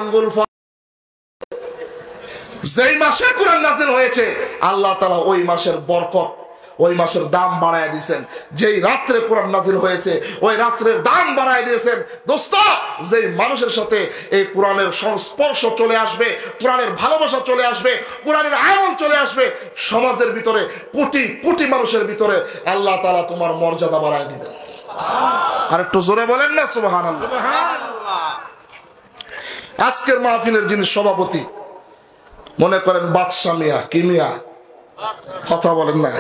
আঙ্গুল যেই মাসে কোরআন নাযিল হয়েছে আল্লাহ তাআলা ওই মাসের বরকত, ওই মাসের দাম বাড়ায় দিয়েছেন। যেই রাত্রে কোরআন নাযিল হয়েছে ওই রাত্রের দাম বাড়ায় দিয়েছেন। দোস্ত, যেই মানুষের সাথে এই কোরআনের সংস্পর্শ চলে আসবে, কোরআনের ভালোবাসা চলে আসবে, কোরআনের আমল চলে আসবে, সমাজের ভিতরে কোটি কোটি মানুষের ভিতরে আল্লাহ তাআলা তোমার মর্যাদা বাড়ায় দিবেন। আর একটু জোরে বলেন না সুবহানাল্লাহ। আজকের মাহফিলের যিনি সভাপতি, মনে করেন বাদশা মিয়া, কি মিয়া কথা বলেন না,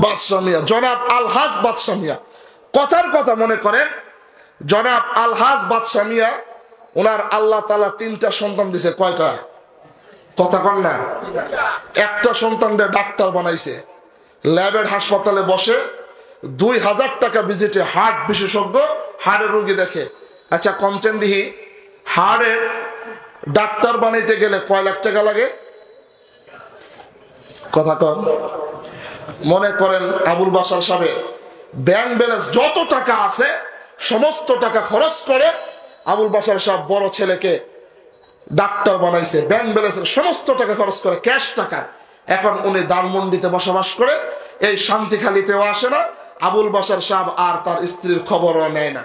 বাদশা মিয়া, জনাব আলহাজ বাদশা মিয়া, কথার কথা মনে করেন জনাব আলহাজ বাদশা মিয়া, ওনার আল্লাহ তাআলা 3টা সন্তান দিছে। কয়টা? কথা কন না। একটা সন্তানরে ডাক্তার বানাইছে, ল্যাবের হাসপাতালে বসে 2000 টাকা ভিজিটে হার্ট বিশেষজ্ঞ হাড়ের রোগী দেখে। আচ্ছা কমচেন দিহি, হাড়ের ডাক্তার বানাইতে গেলে কয় লাখ টাকা লাগে? কথা কম। মনে করেন আবুল বাশার সাহেব ব্যাংক ব্যালেন্স যত টাকা আছে সমস্ত টাকা খরচ করে আবুল বাশার সাহেব বড় ছেলেকে ডাক্তার বানাইছে, ব্যাংক ব্যালেন্সের সমস্ত টাকা খরচ করে, ক্যাশ টাকা। এখন উনি ধানমন্ডিতে বসবাস করে, এই শান্তিখালীতেও আসে না। আবুল বাশার সাহেব আর তার স্ত্রীর খবরও নেয় না।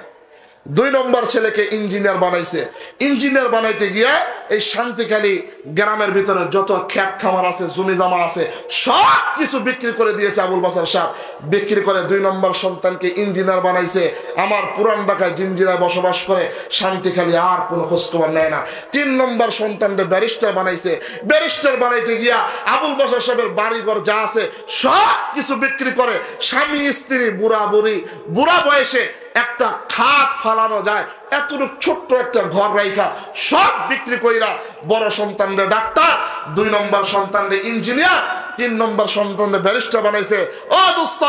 2 নম্বর ছেলেকে ইঞ্জিনিয়ার বানাইছে। ইঞ্জিনিয়ার বানাইতে গিয়া এই শান্তিখালী গ্রামের ভিতরে যত খেত খামার আছে, জমি জমা আছে, সব কিছু বিক্রি করে দিয়েছে আবুল বাশার সাহেব। বিক্রি করে 2 নম্বর সন্তানকে ইঞ্জিনিয়ার বানাইছে। আমার পুরান ঢাকায় জিঞ্জিরায় বসবাস করে, শান্তিখালী আর কোনো খোঁজখবর নেয় না। 3 নম্বর সন্তানকে ব্যারিস্টার বানাইছে। ব্যারিস্টার বানাইতে গিয়া আবুল বাশার সাহেবের বাড়িঘর যা আছে সব কিছু বিক্রি করে, স্বামী স্ত্রী বুড়া বয়সে একটা খাট ফালানো যায় এতটুকু ছোট্ট একটা ঘর রাইখা সব বিক্রি কইরা বড় সন্তানরে ডাক্তার, 2 নম্বর সন্তানরে ইঞ্জিনিয়ার, 3 নম্বর সন্তানরে ব্যারিস্টার বানাইছে। ও দোস্ত,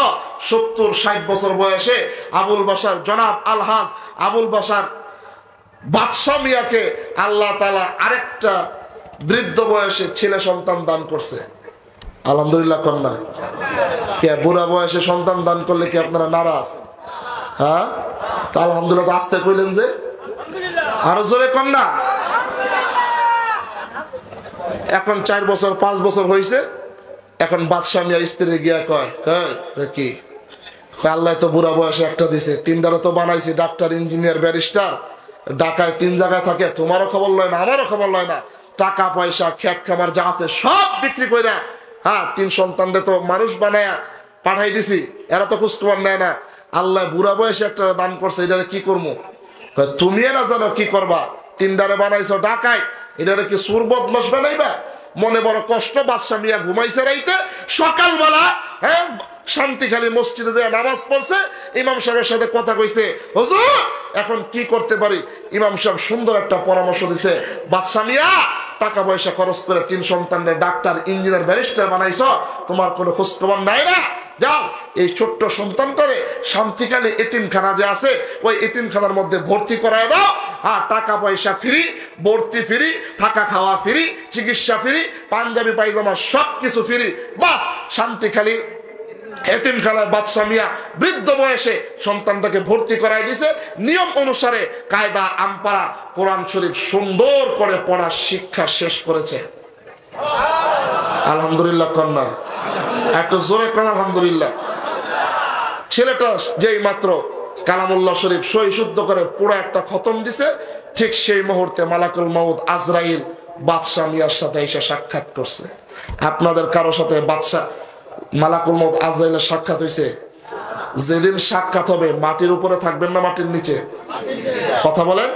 70-60 বছর বয়সে আবুল বাশার জনাব আলহাজ আবুল বাশার বাদশা মিয়াকে আল্লাহ তাআলা আরেকটা বৃদ্ধ বয়সে ছেলে সন্তান দান করছে। আলহামদুলিল্লাহ কন্যা। কে বুড়া বয়সে সন্তান দান করলে কি আপনারা নারাজ? হ্যাঁ, আলহামদুলিল্লাহ আসতে কইলেন যে, আরো জোরে কন্যা। এখন 4 বছর 5 বছর হয়েছে, এখন বাদশা মিয়া স্ত্রী গিয়া কয় কি আল্লাহ তো বুড়া বয়সে একটা দিছে, 3টারও তো বানাইছি ডাক্তার ইঞ্জিনিয়ার ব্যারিস্টার, ঢাকায় 3 জায়গায় থাকে, তোমারও খবর লয় না আমারও খবর লয় না, টাকা পয়সা খেত খামার যা আছে সব বিক্রি কইরা 3 সন্তানরে তো মানুষ বানায়া পাঠাই দিছি, এরা তো খোঁজ খবর নেয় না। আল্লাহ বুড়া বয়সে একটা দান করছে, এটারে কি করবো? তুমি না জানো কি করবা? 3টারে বানাইছো ঢাকায়, এটারে কি সুর বদমাশ বানাইবা? মনে বড় কষ্ট। বাদশা মিয়া ঘুমাইছে রাইতে, সকালবেলা শান্তিখালী মসজিদে যায় নামাজ পড়ছে, ইমাম সাহেবের সাথে কথা কইছে, হুজুর এখন কি করতে পারি? ইমাম সাহেব সুন্দর একটা পরামর্শ দিছে, বাদশা মিয়া টাকা পয়সা খরচ করে 3 সন্তানের ডাক্তার ইঞ্জিনিয়ার ব্যারিস্টার বানাইছো, তোমার কোনো খোঁজ খবর নাই না? যাও এই ছোট্ট সন্তানটারে শান্তিখালী এতিমখানা যে আছে ওই এতিমখানার মধ্যে ভর্তি করায় দাও, টাকা পয়সা ফ্রি, ভর্তি ফ্রি, থাকা খাওয়া ফ্রি, চিকিৎসা ফ্রি, পাঞ্জাবি পায়জামা সবকিছু ফ্রি। বাস শান্তিখালী এতিমখানায় বাদশা মিয়া বৃদ্ধ বয়সে সন্তানটাকে ভর্তি করাই দিছে। নিয়ম অনুসারে কায়দা আমপারা কোরআন শরীফ সুন্দর করে পড়ার শিক্ষা শেষ করেছে। আলহামদুলিল্লাহ কন্যা, একটু জোরে কন আলহামদুলিল্লাহ। ছেলেটা যেই মাত্র কালামুল্লাহ শরীফ সই শুদ্ধ করে পুরো একটা খতম দিছে, ঠিক সেই মুহূর্তে মালাকুল মউত আজরাইল বাদশা মিয়ার সাথে এসে সাক্ষাৎ করছে। আপনাদের কারো সাথে মালাকুল মউত আজরাইলের সাক্ষাৎ হয়েছে? যেদিন সাক্ষাৎ হবে মাটির উপরে থাকবেন না মাটির নিচে? কথা বলেন।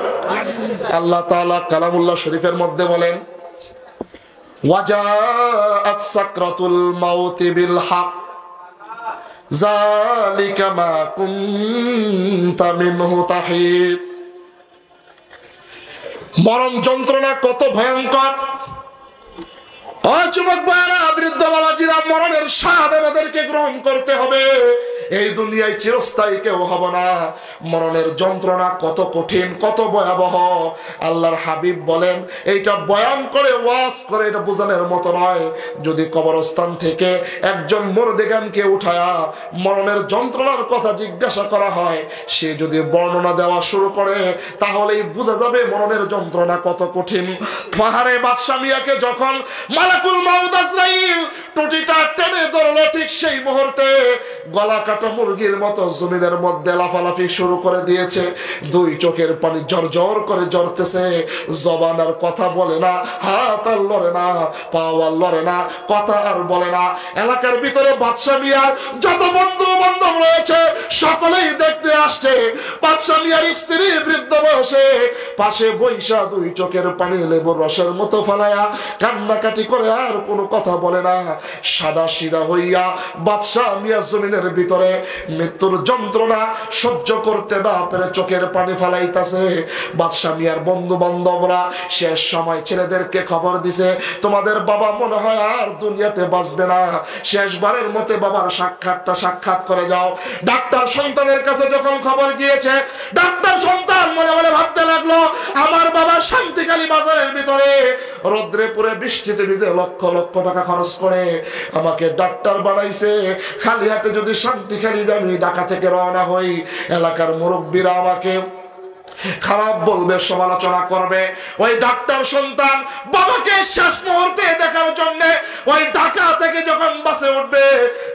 আল্লাহ তাআলা কালামুল্লাহ শরীফের মধ্যে বলেন, ওয়াজাআত সাকরাতুল মাউতি বিল হক যালিকা মা কুনতা মিনহু তাহিদ। মরণ যন্ত্রণা কত ভয়ঙ্কর! ও যুবক ভাইরা, বৃদ্ধ বাবাজিরা, মরণের স্বাদ আমাদেরকে গ্রহণ করতে হবে। এই দুনিয়ায় চিরস্থায়ী কেউ হব না। মরণের যন্ত্রণা কত কঠিন, কত ভয়াবহ। আল্লাহর হাবিব বলেন, এইটা বয়ান করে ওয়াজ করে এটা বোঝানোর মতো নয়। যদি কবরস্থান থেকে একজন মুরদেগানকে উঠায়া মরণের যন্ত্রণার কথা জিজ্ঞাসা করা হয়, সে যদি বর্ণনা দেওয়া শুরু করে তাহলেই বোঝা যাবে মরণের যন্ত্রণা কত কঠিন। পাহাড়ে বাদশা মিয়াকে যখন মালাকুল মাউত আজরাইল টুটিটা টেনে ধরলো, ঠিক সেই মুহূর্তে গলা কাটা মুরগির মতো জমিনের মধ্যে লাফালাফি শুরু করে দিয়েছে। দুই চোখের পানি ঝরঝর করে ঝরতেছে। জবান আর কথা বলে না, হাত আর লড়ে না, পা আর লড়ে না, কথা আর বলে না। এলাকার ভিতরে বাদশা মিয়ার যত বন্ধু বান্ধব রয়েছে সকলেই দেখতে আসছে। বাদশা মিয়ার স্ত্রী বৃদ্ধ বয়সে পাশে বৈশা দুই চোখের পানি লেবুর রসের মতো ফেলায়া কান্নাকাটি করে আর কোনো কথা বলে না। সাদা সিধা হইয়া বাদশা মিয়া জমিনের ভিতরে মৃত্যুর যন্ত্রণা সহ্য করতে না পেরে চোখের পানি ফেলাইতেছে। বাদশা মিয়ার বন্ধু বান্ধবরা শেষ সময় ছেলেদেরকে খবর দিছে, তোমাদের বাবা মনে হয় আর দুনিয়াতে বাঁচবে না, শেষবারের মতো বাবার সাক্ষাৎ করে যাও। ডাক্তার সন্তানের কাছে যখন খবর গিয়েছে, ডাক্তার সন্তান মনে মনে ভাবতে লাগলো, আমার বাবা শান্তিখালী বাজারের ভিতরে রোদ্রে পুরে বৃষ্টিতে ভিজে লক্ষ লক্ষ টাকা খরচ করে আমাকে ডাক্তার বানাইছে, খালি হাতে যদি শান্তিখালী আমি ঢাকা থেকে রওনা হই, এলাকার মুরব্বীরা আমাকে খারাপ বলবে, সমালোচনা করবে। ওই ডাক্তার সন্তান বাবাকে শেষ মুহূর্তে দেখার জন্য ওই ঢাকা থেকে যখন বাসে উঠবে,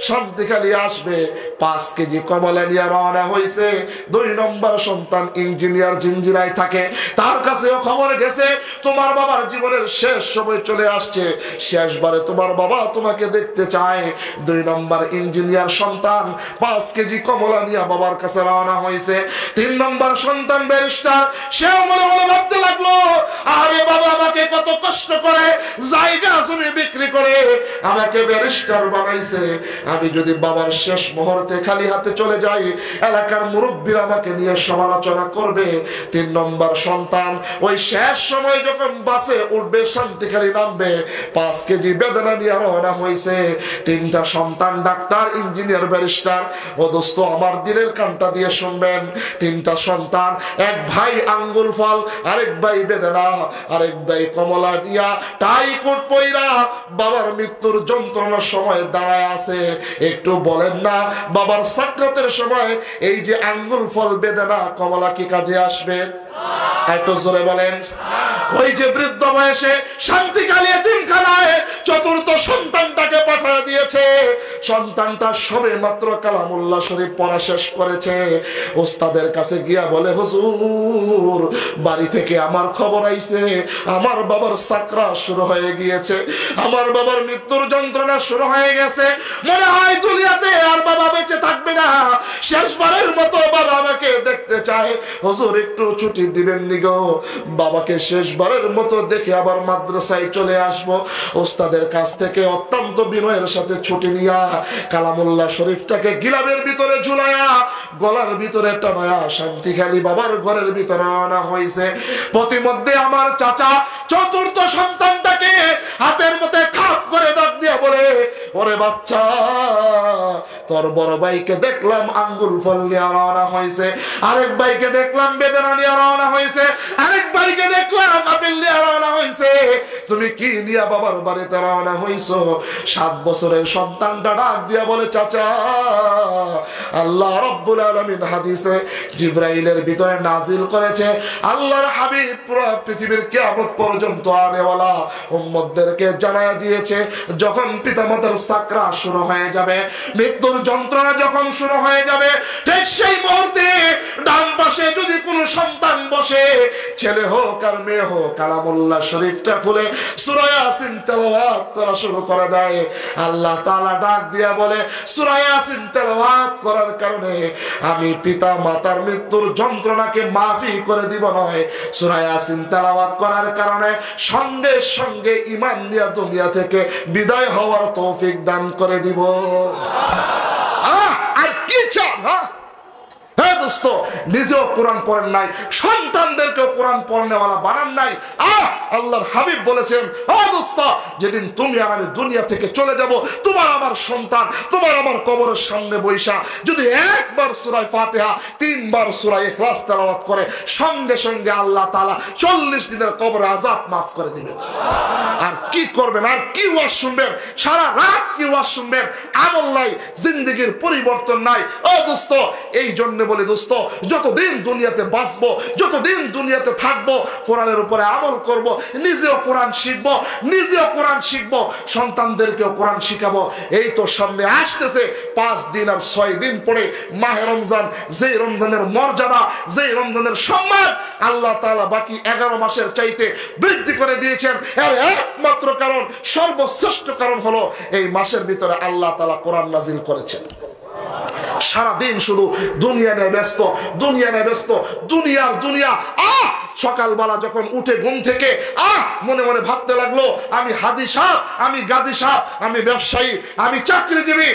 শান্তিখালী আসবে, 5 কেজি কমলা নিয়ে রওনা হয়েছে। 2 নম্বর সন্তান ইঞ্জিনিয়ার জিঞ্জিরায় থাকে, তার কাছেও খবর গেছে তোমার বাবার জীবনের শেষ সময় চলে আসছে, শেষবারে তোমার বাবা তোমাকে দেখতে চায়। 2 নম্বর ইঞ্জিনিয়ার সন্তান 5 কেজি কমলা নিয়ে বাবার কাছে রওনা হয়েছে। 3 নম্বর সন্তান সেও মনে মনে ভাবতে লাগলো, আরে বাবা আমাকে কত কষ্ট করে জায়গা জমি বিক্রি করে আমাকে ব্যারিস্টার বানাইছে, আমি যদি বাবার শেষ মুহূর্তে খালি হাতে চলে যাই এলাকার মুরব্বীরা আমাকে নিয়ে সমালোচনা করবে। 3 নম্বর সন্তান ওই শেষ সময় যখন বাসে উঠবে, শান্তিখালী নামবে, 5 কেজি বেদনা নিয়ে রওনা হয়েছে। 3টা সন্তান ডাক্তার, ইঞ্জিনিয়ার, ব্যারিস্টার। ও দোস্ত আমার দিলের কানটা দিয়ে শুনবেন, 3টা সন্তান, এক ভাই আঙ্গুল ফল, আরেক ভাই বেদনা, আরেক ভাই কমলা নিয়া টাই কোট পইরা বাবার মৃত্যুর যন্ত্রণার সময় দাঁড়ায় আছে। একটু বলেন না বাবার সাকরাতের সময় এই যে আঙ্গুল ফল বেদনা কমলা কি কাজে আসবে? একটু জোরে বলেন। ওই যে বৃদ্ধ বয়সে শান্তিখালী এতিমখানায় 4র্থ সন্তানটাকে পাঠিয়ে দিয়েছে, সন্তানটা সবে মাত্র কালামুল্লাহ শরীফ পড়া শেষ করেছে। ওস্তাদের কাছে গিয়া বলে, হুজুর বাড়ি থেকে আমার খবর আইছে আমার বাবার সাকরাত শুরু হয়ে গিয়েছে, আমার বাবার মৃত্যুর যন্ত্রণা শুরু হয়ে গেছে, মনে হয় দুনিয়াতে আর বাবা বেঁচে থাকবে না, শেষবারের মতো বাবা আমাকে দেখতে চায়, হুজুর একটু ছুটি দিবেন নি গো, বাবাকে শেষবারের মতো দেখে আবার মাদ্রাসায় চলে আসবো। ওস্তাদের কাছ থেকে অত্যন্ত বিনয়ের সাথে ছুটি নিয়া কালামুল্লাহ শরীফটাকে গিলামের ভিতরে ঝুলায়া গলার ভিতরে টানায়া শান্তিখালী বাবার ঘরের ভিতরে আনা হয়েছে। প্রতিমধ্যে আমার চাচা 4র্থ সন্তানটাকে হাতের মধ্যে খাপ করে দাগ দিয়া বলে, ওরে বাচ্চা তোর বড় ভাইকে দেখলাম আঙ্গুল ফল নিয়ে রওনা হয়েছে, আরেক ভাইকে দেখলাম বেদনা নিয়ে রওনা হয়েছে, আরেক ভাইকে দেখলাম আপেল নিয়ে রওনা হয়েছে, তুমি কি নিয়ে বাবার বাড়িতে রওনা হইছো? 7 বছরের সন্তানটা ডাক দিয়া বলে, চাচা আল্লাহ রাব্বুল আলামিন হাদিসে জিবরাইলের ভিতরে নাজিল করেছে, আল্লাহর হাবিব পুরো পৃথিবীর কিয়ামত পর্যন্ত আনেওয়ালা উম্মতদেরকে জানায়া দিয়েছে, যখন পিতামাতার সাকরাত শুরু হয়ে যাবে, মৃত্যুর যন্ত্রণা যখন শুরু হয়ে যাবে, ঠিক সেই মুহূর্তে ডান পাশে যদি কোনো সন্তান বসে, ছেলে হোক আর মেয়ে হোক, কালামুল্লাহ শরীফটা খুলে সূরা ইয়াসিন তেলাওয়াত করা শুরু করে দেয়। আল্লাহ তাআলা ডাক দিয়া বলে, সূরা ইয়াসিন তেলাওয়াত করার কারণে আমি পিতা মাতার মৃত্যুর যন্ত্রণাকে মাফি করে দিব নয়, সূরা ইয়াসিন তেলাওয়াত করার কারণে সঙ্গে সঙ্গে ঈমান নিয়ে দুনিয়া থেকে বিদায় হওয়ার তৌফিক দান করে দিব। আর কি চান? হ্যাঁ দোস্ত নিজেও কোরআন পড়েন নাই, সন্তানদেরকেও কোরআন পড়নেওয়ালা বানান নাই। আল্লাহর হাবিব বলেছেন, ও দোস্ত যেদিন তুমি আর আমি দুনিয়া থেকে চলে যাব, তোমার আমার সন্তান তোমার আমার কবরের সামনে বৈশা যদি একবার সূরা ফাতিহা 3 বার সূরা ইখলাস তেলাওয়াত করে, সঙ্গে সঙ্গে আল্লাহ তাআলা 40 দিনের কবর আযাব মাফ করে দিবেন। আর কি করবেন, আর কি ওয়াজ শুনবেন, সারা রাত কি ওয়াজ শুনবেন, আমল নাই, জিন্দেগির পরিবর্তন নাই। ও দোস্ত এই জন্য বলি দোস্ত, যতদিন দুনিয়াতে বাঁচবো, যতদিন দুনিয়াতে থাকবো, কোরআনের উপরে আমল করব, নিজেও কোরআন শিখবো, নিজেও কোরআন শিখবো, সন্তানদেরকেও কোরআন শিখাবো। এই তো সামনে আসতেছে 5 দিন আর 6 দিন পরে মাহে রমজান, যে রমজানের মর্যাদা, যে রমজানের সম্মান আল্লাহ তাআলা বাকি 11 মাসের চাইতে বৃদ্ধি করে দিয়েছেন। এর একমাত্র কারণ, সর্বশ্রেষ্ঠ কারণ হলো এই মাসের ভিতরে আল্লাহ তাআলা কোরআন নাজিল করেছেন। সারাদিন শুধু দুনিয়া নিয়ে ব্যস্ত, দুনিয়া নিয়ে ব্যস্ত, দুনিয়ার দুনিয়া। সকালবেলা যখন উঠে ঘুম থেকে মনে মনে ভাবতে লাগলো, আমি হাজি সাহেব, আমি গাজী সাহেব, আমি ব্যবসায়ী, আমি চাকরিজীবী,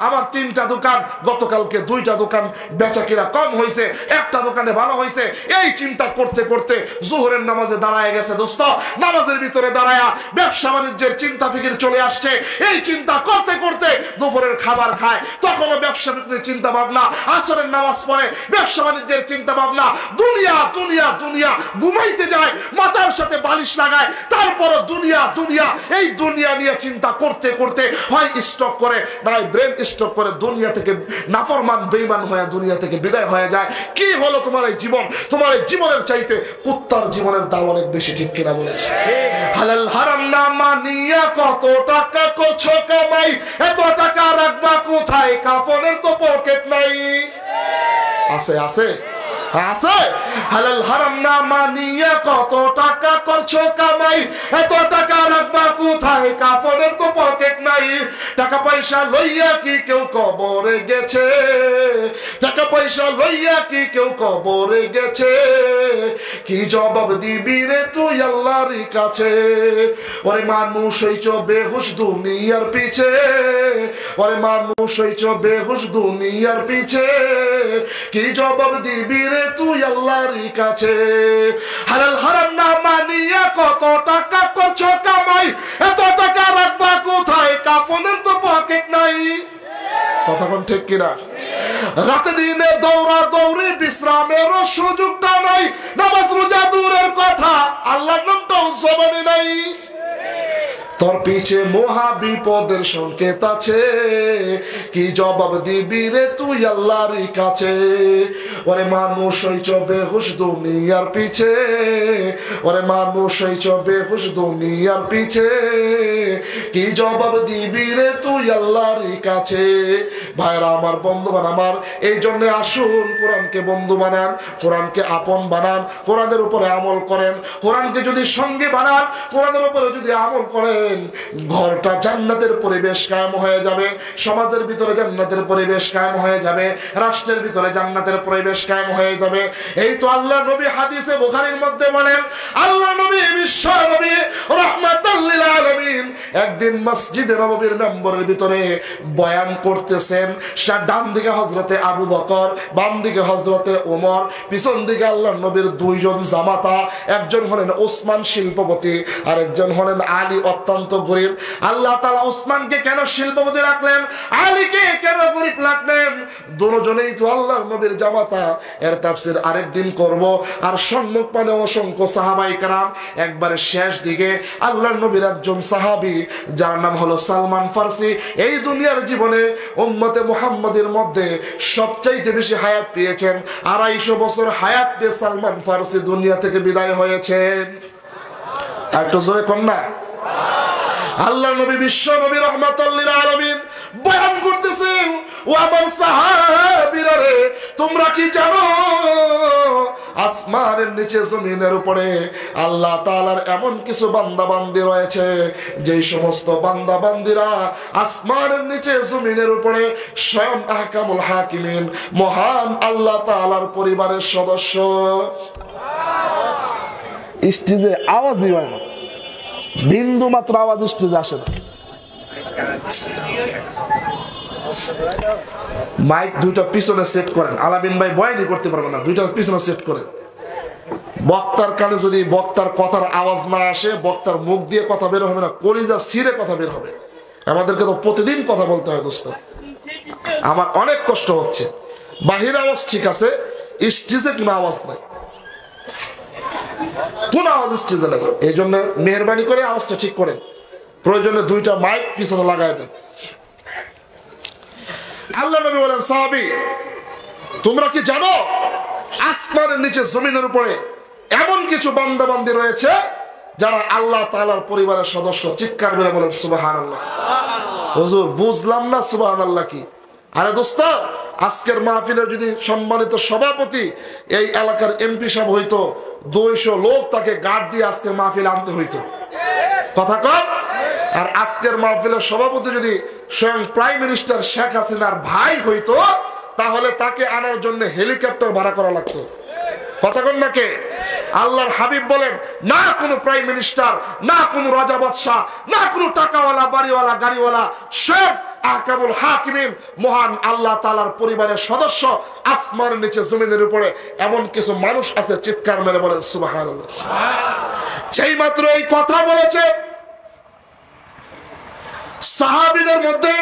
আমার 3টা দোকান, গতকালকে 2টা দোকান বেচা কিনা কম হয়েছে, একটা দোকানে ভালো হয়েছে। এই চিন্তা করতে করতে জোহরের নামাজে দাঁড়ায় গেছে দোস্ত, নামাজের ভিতরে দাঁড়ায়া ব্যবসা বাণিজ্যের চিন্তা ফিকির চলে আসছে। এই চিন্তা করতে করতে দুপুরের খাবার খায়, তখনও ব্যবসা চিন্তা ভাবনা, আসরের নামাজ পড়ে ব্যবসা বাণিজ্যের চিন্তা ভাবনা, দুনিয়া দুনিয়া দুনিয়া, ঘুমাইতে যায় মাথার সাথে বালিশ লাগায়, তারপরও দুনিয়া দুনিয়া, এই দুনিয়া নিয়ে চিন্তা করতে করতে হয় স্টক করে, নাই ব্রেন স্টক করে দুনিয়া থেকে নাফরমান বেঈমান হয়ে দুনিয়া থেকে বিদায় হয়ে যায়। কি হলো তোমার এই জীবন? তোমার এই জীবনের চাইতে কুত্তার জীবনের দাম অনেক বেশি, ঠিক কিনা বলে? হালাল হারাম না মানিয়া কত টাকা করছো কামাই, এত টাকা রাখবা কোথায়, কাফনের তো পকেট নাই। আছে আছে আছে। হালাল হারাম না মানিয়া কত টাকা করছো কামাই, এত টাকা রাখবা কোথায়, কাফনের তো পকেট নাই। টাকা পয়সা লইয়া কি কেউ কবরে গেছে, টাকা পয়সা লইয়া কি কেউ কবরে গেছে, কি জবাব দিবি রে তুই আল্লাহর কাছে। ওরে মানুষ হইছ বেহুশ দুনিয়ার পিছে, ওরে মানুষ হইছ বেহুশ দুনিয়ার পিছে, কি জবাব দিবি রে তুই আল্লাহর কাছে। হালাল হারাম না মানিয়া কত টাকা করছো কামাই, এত টাকা রাখবা কোথায়, কাফনের তো পকেট নাই। কতক্ষণ ঠিক কিনা? রাতে দিনে দৌড়া দৌড়ি, বিশ্রামেরও সুযোগটা নাই, নামাজ রোজা দূরের কথা, আল্লাহর নামটাও জবানে নাই। তোর পিছে মহা বিপদের সংকেত আছে, কি জবাব দিবি রে তুই আল্লাহর কাছে। ওরে মানুষ হইছ বেহুশ দুনিয়ার পিছে, ওরে মানুষ হইছ বেহুশ দুনিয়ার পিছে, কি জবাব দিবি রে তুই আল্লাহর কাছে। ভাইরা আমার, বন্ধুগণ আমার, এই জন্য আসুন কোরআনকে বন্ধু বানান, কোরআনকে আপন বানান, কোরআনের উপরে আমল করেন। কোরআনকে যদি সঙ্গী বানান, কোরআনের উপরে যদি আমল করেন, ঘরটা জান্নাতের পরিবেশ কায়েম হয়ে যাবে, সমাজের ভিতরে জান্নাতের পরিবেশ কায়েম হয়ে যাবে, রাষ্ট্রের ভিতরে জান্নাতের পরিবেশ কায়েম হয়ে যাবে। এই তো আল্লাহ নবী হাদিসে বুখারীর মধ্যে বলেন, আল্লাহ নবী বিশ্ব নবী রাহমাতাল লিল আলামিন একদিন মসজিদে নববীর মেম্বরের ভিতরে বয়ান করতেছেন। ডান দিকে হযরতে আবু বকর, বাম দিকে হযরতে ওমর, পিছন দিকে আল্লাহ নবীর 2 জন জামাতা, একজন হলেন ওসমান শিল্পপতি, আর একজন হলেন আলী অত্যন্ত গরিব। আল্লাহ তাআলা ওসমানকে কেন শিল্পপতি রাখলেন, আলীকে কেন গরিব রাখলেন? দুজনেই তো আল্লাহর নবীর জামাতা। এর তাফসীর আরেকদিন করব। আর সম্মুখ পানে অসংখ্য সাহাবায়ে কেরাম। একবারে শেষ দিকে আল্লাহর নবীর একজন সাহাবী, যার নাম হলো সালমান ফারসি, এই দুনিয়ার জীবনে উম্মতে মুহাম্মাদের মধ্যে সবচাইতে বেশি হায়াত পেয়েছেন। 250 বছর হায়াত পেয়ে সালমান ফারসি দুনিয়া থেকে বিদায় হয়েছেন। একটু জোরে কন্যা। আল্লাহ নবী বিশ্ব নবী রাহমাতাল লিল আলামিন বয়ান করতেছেন, ও আমার সাহাবীরা রে, তোমরা কি জানো আসমানের নিচে জমিনের উপরে আল্লাহ তাআলার এমন কিছু বান্দা বান্দি রয়েছে, যেই সমস্ত বান্দা বান্দিরা আসমানের নিচে জমিনের উপরে স্বয়ং আহকামুল হাকিমিন মহান আল্লাহ তাআলার পরিবারের সদস্য। স্টেজে আওয়াজই হয় না, বিন্দু মাত্র আওয়াজ স্টেজে আসে না। মাইক দুইটা পিছনে সেট করেন, আলামিন ভাই বয়ানি করতে পারবে না, দুইটা পিছনে সেট করেন। বক্তার কানে যদি বক্তার কথার আওয়াজ না আসে, বক্তার মুখ দিয়ে কথা বের হবে না, কলিজা ছিঁড়ে কথা বের হবে। আমাদেরকে তো প্রতিদিন কথা বলতে হয় দোস্ত, আমার অনেক কষ্ট হচ্ছে। বাহির আওয়াজ ঠিক আছে, স্টেজে কোনো আওয়াজ নাই, কোন আওয়াজ স্টেজে নাই। এই জন্য মেহরবানি করে আওয়াজটা ঠিক করেন, প্রয়োজনে দুইটা মাইক পিছনে লাগাই দেন। আল্লাহ নবী বলেন, সাহাবী তোমরা কি জানো আসমানের নিচে জমিনের উপরে এমন কিছু বান্দা বান্দি রয়েছে যারা আল্লাহ তাআলার পরিবারের সদস্য? চিৎকার করে বলেন সুবহানাল্লাহ। হুজুর বুঝলাম না সুবহানাল্লাহ কি? আরে দোস্ত, আজকের মাহফিলের যদি সম্মানিত সভাপতি এই এলাকার এমপি সাহেব হইতো, 200 লোক তাকে গার্ড দিয়ে আজকের মাহফিলে আনতে হইতো। কথা কর। আর আজকের মাহফিলের সভাপতি যদি স্বয়ং প্রাইম মিনিস্টার শেখ হাসিনার ভাই হইতো, তাহলে তাকে আনার জন্য হেলিকপ্টার ভাড়া করা লাগতো। কথা কন না কে? আল্লাহর হাবিব বলেন, না কোনো প্রাইম মিনিস্টার, না কোনো রাজা বাদশাহ, না কোনো টাকাওয়ালা বাড়িওয়ালা গাড়িওয়ালা, সব আহকামুল হাকিমিন মহান আল্লাহ তাআলার পরিবারের সদস্য। আসমানের নিচে জমিনের উপরে এমন কিছু মানুষ আছে, চিৎকার মেরে বলেন সুবহানাল্লাহ। যেই মাত্র এই কথা বলেছে, সাহাবীদের মধ্যে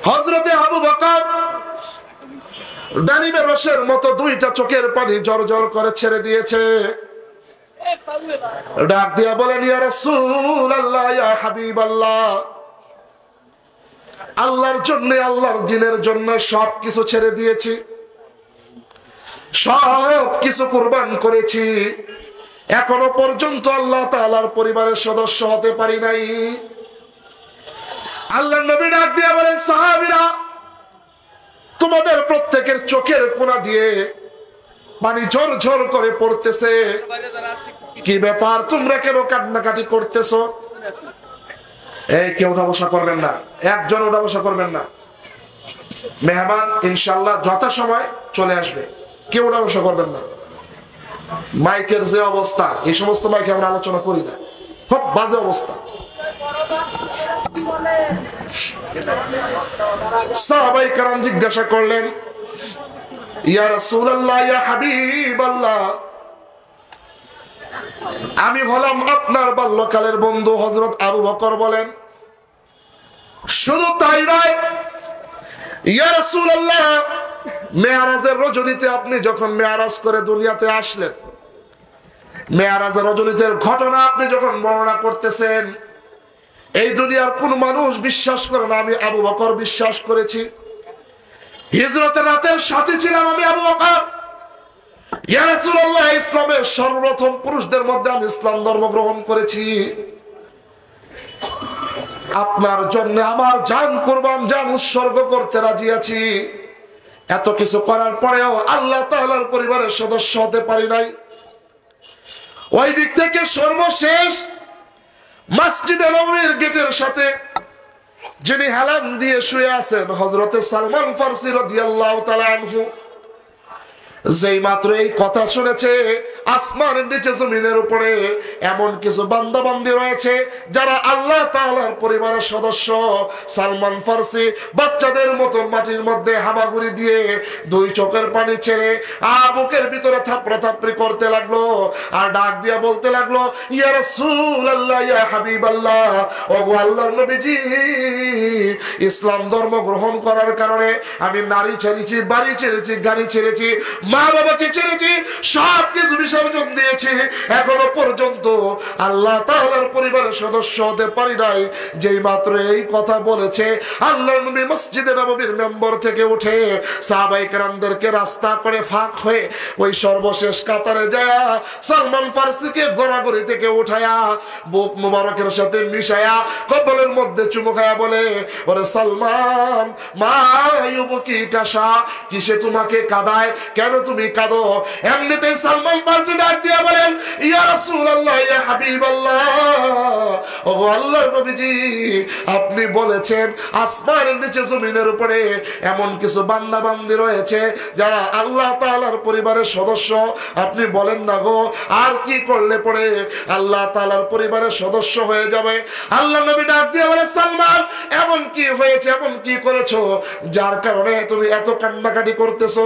হযরতে আবু বকর ডালিমের রসের মতো দুইটা চোখের পানি জর্জর করে ছেড়ে দিয়েছে। ডাক দিয়া বলেন, ইয়া রাসূলুল্লাহ, ইয়া হাবিবাল্লাহ, আল্লাহর জন্য, আল্লাহর দ্বীনের জন্য সবকিছু ছেড়ে দিয়েছি, সব কিছু কুরবান করেছি, এখনো পর্যন্ত আল্লাহ তাআলার পরিবারের সদস্য হতে পারি নাই। আল্লাহর নবী ডাক দিয়া বলেন, সাহাবীরা তোমাদের প্রত্যেকের চোখের কোণা দিয়ে পানি ঝরঝর করে পড়তেছে, কি ব্যাপার, তোমরা কেন কান্নাকাটি করতেছো? এই কেউ উঠা বসা করবেন না, একজন উঠা বসা করবেন না। মেহমান ইনশাআল্লাহ যথাসময় চলে আসবে, কেউ উঠা বসা করবেন না। মাইকের যে অবস্থা, এই সমস্ত মাইকে আমরা আলোচনা করি না, খুব বাজে অবস্থা। সাহাবায়ে কেরাম জিজ্ঞাসা করলেন, ইয়া রাসূলুল্লাহ, ইয়া হাবিবাল্লাহ, আমি হলাম আপনার বাল্যকালের বন্ধু হযরত আবু বকর। বলেন, শুধু তাই নয় ইয়া রাসূলুল্লাহ, মেরাজের রজনীতে আপনি যখন মেরাজ করে দুনিয়াতে আসলেন, মেরাজের রজনীতে ঘটনা আপনি যখন বর্ণনা করতেছেন, এই দুনিয়ার কোন মানুষ বিশ্বাস করে না, আমি আবু বকর বিশ্বাস করেছি। হিজরতের রাতের সাথী ছিলাম আমি আবু বকর। ইয়া রাসূলুল্লাহ, ইসলামের সর্বপ্রথম পুরুষদের মধ্যে আমি ইসলাম ধর্ম গ্রহণ করেছি। আপনার জন্য আমার জান কুরবান, জান উৎসর্গ করতে রাজি আছি। এত কিছু করার পরেও আল্লাহ তাআলার পরিবারের সদস্য হতে পারি নাই। ওই দিক থেকে সর্বশেষ মসজিদে নববীর গেটের সাথে যিনি হেলান দিয়ে শুয়ে আছেন, হযরতে সালমান ফারসি রাদিয়াল্লাহু তাআলা আনহু, যেই মাত্র এই কথা শুনেছে, আসমানের নিচে জমিনের উপরে এমন কিছু বান্দা বান্দি রয়েছে যারা আল্লাহ তাআলার পরিবারের সদস্য। সালমান ফারসি বাচ্চাদের মতো মাটির মধ্যে হামাগুড়ি দিয়ে দুই চোখের পানি ছেড়ে বুকের ভিতরে থাপড়া থাপড়ি করতে লাগলো, আর ডাক দিয়া বলতে লাগলো, ইয়া রাসূলুল্লাহ, ইয়া হাবিবাল্লাহ, ওগো আল্লাহর নবীজি, ইসলাম ধর্ম গ্রহণ করার কারণে আমি নারী ছেড়েছি, বাড়ি ছেড়েছি, গাড়ি ছেড়েছি, মা বাবাকে ছেড়েছি, সব কিছু বিসর্জন দিয়েছি, এখনো পর্যন্ত আল্লাহ তাআলার পরিবারের সদস্য হতে পারি নাই। যেই মাত্র এই কথা বলেছে, আল্লাহর নবী মসজিদে নববীর মেম্বার থেকে উঠে সাহাবায়ে কেরামদেরকে রাস্তা করে ফাঁক হয়ে ওই সর্বশেষ কাতারে যায় সালমান ফারসিকে গড়াগড়ি থেকে উঠায়া বুক মুবারকের সাথে মিশায়া কপালের মধ্যে চুমু খায়া বলে, ওরে সালমান, মা ইউবকি কাশা, কিসে তোমাকে কাঁদায়, কেন তুমি কাঁদো? এমনিতেই সালমান ফারসি ডাক দিয়ে বলেন, ইয়া রাসূলুল্লাহ ইয়া হাবিবাল্লাহ, ওগো আল্লাহর নবীজি, আপনি বলেছেন আসমানের নিচে জমিনের উপরে এমন কিছু বান্দা বান্দি রয়েছে যারা আল্লাহ তাআলার পরিবারের সদস্য। আপনি বলেন না গো, আর কি করলে পরে আল্লাহ তাআলার পরিবারের সদস্য হয়ে যাবে? আল্লাহ নবী ডাক দিয়ে বলে, সালমান, এমন কি হয়েছে, এমন কি করেছো যার কারণে তুমি এত কান্নাকাটি করতেছো?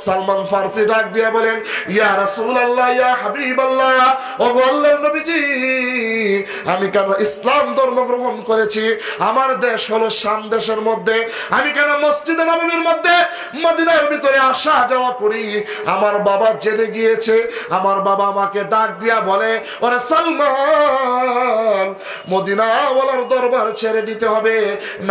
সালমান ফারসি ডাক দিয়ে বলেন, ইয়া রাসূলুল্লাহ ইয়া হাবিবাল্লাহ, ওগো আল্লাহর নবীজি, আমি কেন ইসলাম ধর্ম গ্রহণ করেছি? আমার দেশ হলো শাম দেশের মধ্যে, আমি কেন মসজিদে নববীর মধ্যে মদিনার ভিতরে আসা যাওয়া করি? আমার বাবা জেনে গিয়েছে। আমার বাবা আমাকে ডাক দিয়া বলে, ওরে সালমান, মদিনা ওয়ালার দরবার ছেড়ে দিতে হবে,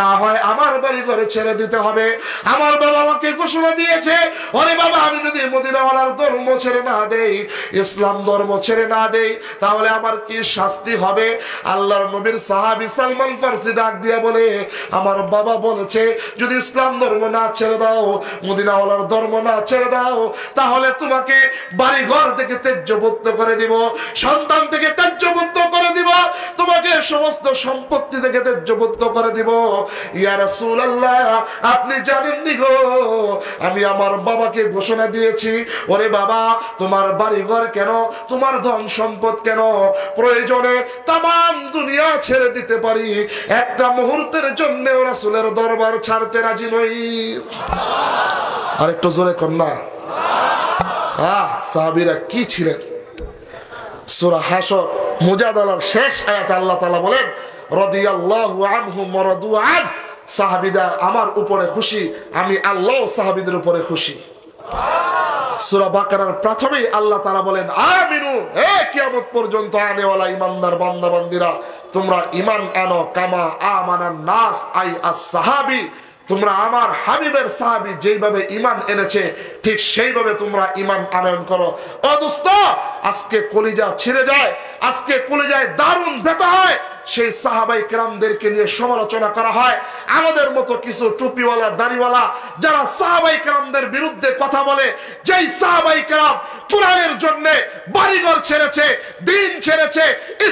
না হয় আমার বাড়ি ঘরে ছেড়ে দিতে হবে। আমার বাবা আমাকে ঘোষণা দিয়েছে, ওরে বাবা, আমি যদি মদিনা ওয়ালার ধর্ম ছেড়ে না দেই, ইসলাম ধর্ম ছেড়ে না দেই, তাহলে আমার কি শাস্তি হবে? আল্লাহর নবীর সাহাবী সালমান ফারসি ডাক দিয়া বলে, আমার বাবা বলেছে যদি ইসলাম ধর্ম না ছেড়ে দাও, মদিনা ওয়ালার ধর্ম না ছেড়ে দাও, তাহলে তোমাকে বাড়ি ঘর থেকে ত্যায্যপুত্র করে দিব, সন্তান থেকে ত্যায্যপুত্র করে দিব, তোমাকে সমস্ত সম্পত্তি থেকে ত্যায্যপুত্র করে দিব। ইয়া রাসূলুল্লাহ, আপনি জানেন নি গো, আমি আমার বাবাকে ঘোষণা দিয়েছি, ওরে বাবা, তোমার বাড়ি ঘর কেন, তোমার ধন সম্পদ কেন, প্রয়োজনে তামাম দুনিয়া ছেড়ে দিতে পারি, একটা মুহূর্তের জন্য রাসূলের দরবার ছাড়তে রাজি নই। আরেকটু জোরে কন্যা। সাহাবীরা কি ছিলেন? সূরা হাশর মুজাদালার শেষ আয়াতে আল্লাহ তাআলা বলেন, রাদিয়াল্লাহু আনহুম ওয়া রাদু আন, সাহাবীরা আমার উপরে খুশি, আমি আল্লাহ সাহাবীদের উপরে খুশি। সূরা বাকারার প্রথমেই আল্লাহ তাআলা বলেন, আমিনু, হে কিয়ামত পর্যন্ত আনেওয়ালা ইমানদার বান্দা বান্দিরা, তোমরা ঈমান আনো, কামা আমানান নাস, আই আস-সাহাবী, তোমরা আমার হাবিবের সাহাবী যেইভাবে ঈমান এনেছে ঠিক সেইভাবে তোমরা ঈমান আনয়ন করো। ও দোস্ত, আজকে কলিজা ছিঁড়ে যায়, আজকে কলিজায় দারুণ ব্যথা হয়, সেই সাহাবায়ে কেরামদেরকে নিয়ে সমালোচনা করা হয়। আমাদের মতো কিছু টুপিওয়ালা দাড়িওয়ালা যারা সাহাবায়ে কেরামদের বিরুদ্ধে কথা বলে, যেই সাহাবায়ে কেরাম কোরআনের জন্য বাড়িঘর ছেড়েছে, দিন ছেড়েছে,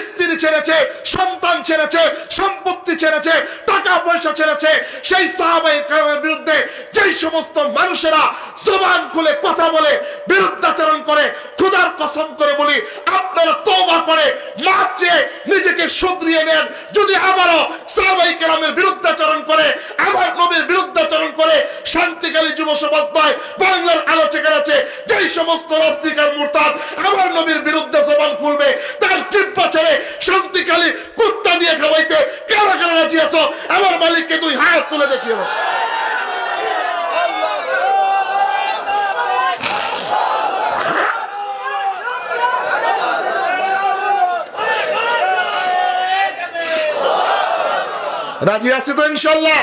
স্ত্রী ছেড়েছে, সন্তান ছেড়েছে, সম্পত্তি ছেড়েছে, টাকা পয়সা ছেড়েছে, সেই সাহাবায়ে কেরামের বিরুদ্ধে যেই সমস্ত মানুষেরা জবান খুলে কথা বলে, বিরুদ্ধাচরণ করে, খোদার কসম করে বলি, আপনারা তওবা করে মাফ চেয়ে নিজেকে শুধরিয়ে নেন। যদি আবারও সাহাবায়ে কেরামের বিরুদ্ধাচরণ করে, আমার নবীর বিরুদ্ধাচরণ করে, শান্তিকালী যুব সমাজ নয়, বাংলার আলোচকের আছে, যেই সমস্ত রাস্তিকার মুরতাদ আমার নবীর বিরুদ্ধে জবান খুলবে, তার জিহ্বা ছেড়ে শান্তিকালী কুত্তা দিয়ে খাওয়াইতে কারা কারা রাজি আছো? আমার মালিককে দুই হাত তুলে দেখিও। রাজি আছে তো ইনশাআল্লাহ?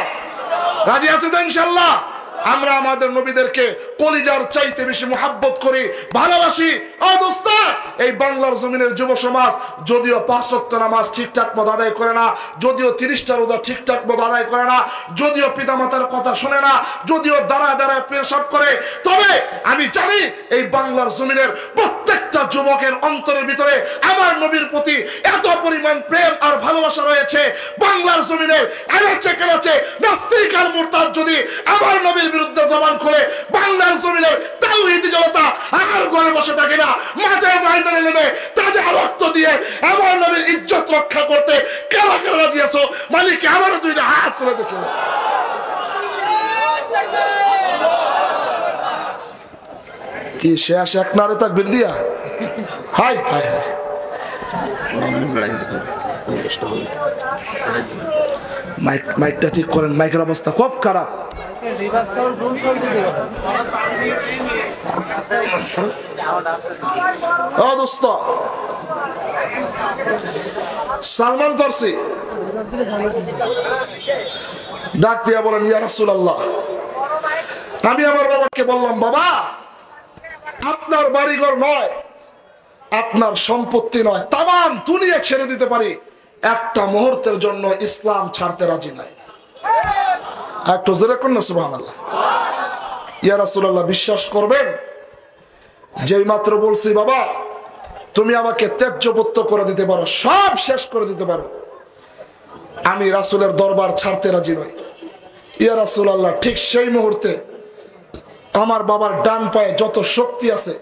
রাজি আছে তো ইনশাআল্লাহ? আমরা আমাদের নবীদেরকে কলিজার চাইতে বেশি মুহাব্বত করি, ভালোবাসি। ও দোস্ত, এই বাংলার জমিনের যুব সমাজ যদিও 5 ওয়াক্ত নামাজ ঠিকঠাক মতো আদায় করে না, যদিও 30টা রোজা ঠিকঠাক মতো আদায় করে না, যদিও পিতামাতার কথা শুনে না, যদিও দাঁড়ায় দাঁড়ায় পেশাব করে, তবে আমি জানি এই বাংলার জমিনের প্রত্যেকটা যুবকের অন্তরের ভিতরে আমার নবীর প্রতি এত পরিমাণ প্রেম আর ভালোবাসা রয়েছে। বাংলার জমিনের আনাচে কানাচে নাস্তিক আর মুরতাদ যদি আমার নবীর বিরুদ্ধে জবান খুলে, বাংলার জমিনের তাওহীদি জনতা আর ঘরে বসে থাকে না, মাঠে ময়দানে নেমে তাজা রক্ত দিয়ে আমার নবীর ইজ্জত রক্ষা করতে কারা কারা রাজি আছো? মালিককে আমারও দুইটা হাত তুলে দেখো। কি শেষ এক নারে তাকবীর দিয়া, হাই হাই হাই, মাইকটা ঠিক করেন, মাইকের অবস্থা খুব খারাপ। ও দোস্ত, সালমান ফারসি ডাক দিয়া বলেন, ইয়া রাসূলুল্লাহ, আমি আমার বাবাকে বললাম, বাবা, আপনার বাড়িঘর নয়, আপনার সম্পত্তি নয়, তামাম দুনিয়া ছেড়ে দিতে পারি, একটা মুহূর্তের জন্য ইসলাম ছাড়তে রাজি নাই। একটু জোরে করুন না সুবহানাল্লাহ। ইয়া রাসূলুল্লাহ, বিশ্বাস করবেন, যেই মাত্র বলছি বাবা তুমি আমাকে ত্যায্যপুত্র করে দিতে পারো, সব শেষ করে দিতে পারো, আমি রাসূলের দরবার ছাড়তে রাজি নই। ইয়া রাসূলুল্লাহ, ঠিক সেই মুহূর্তে আমার বাবার ডান পায়ে যত শক্তি আছে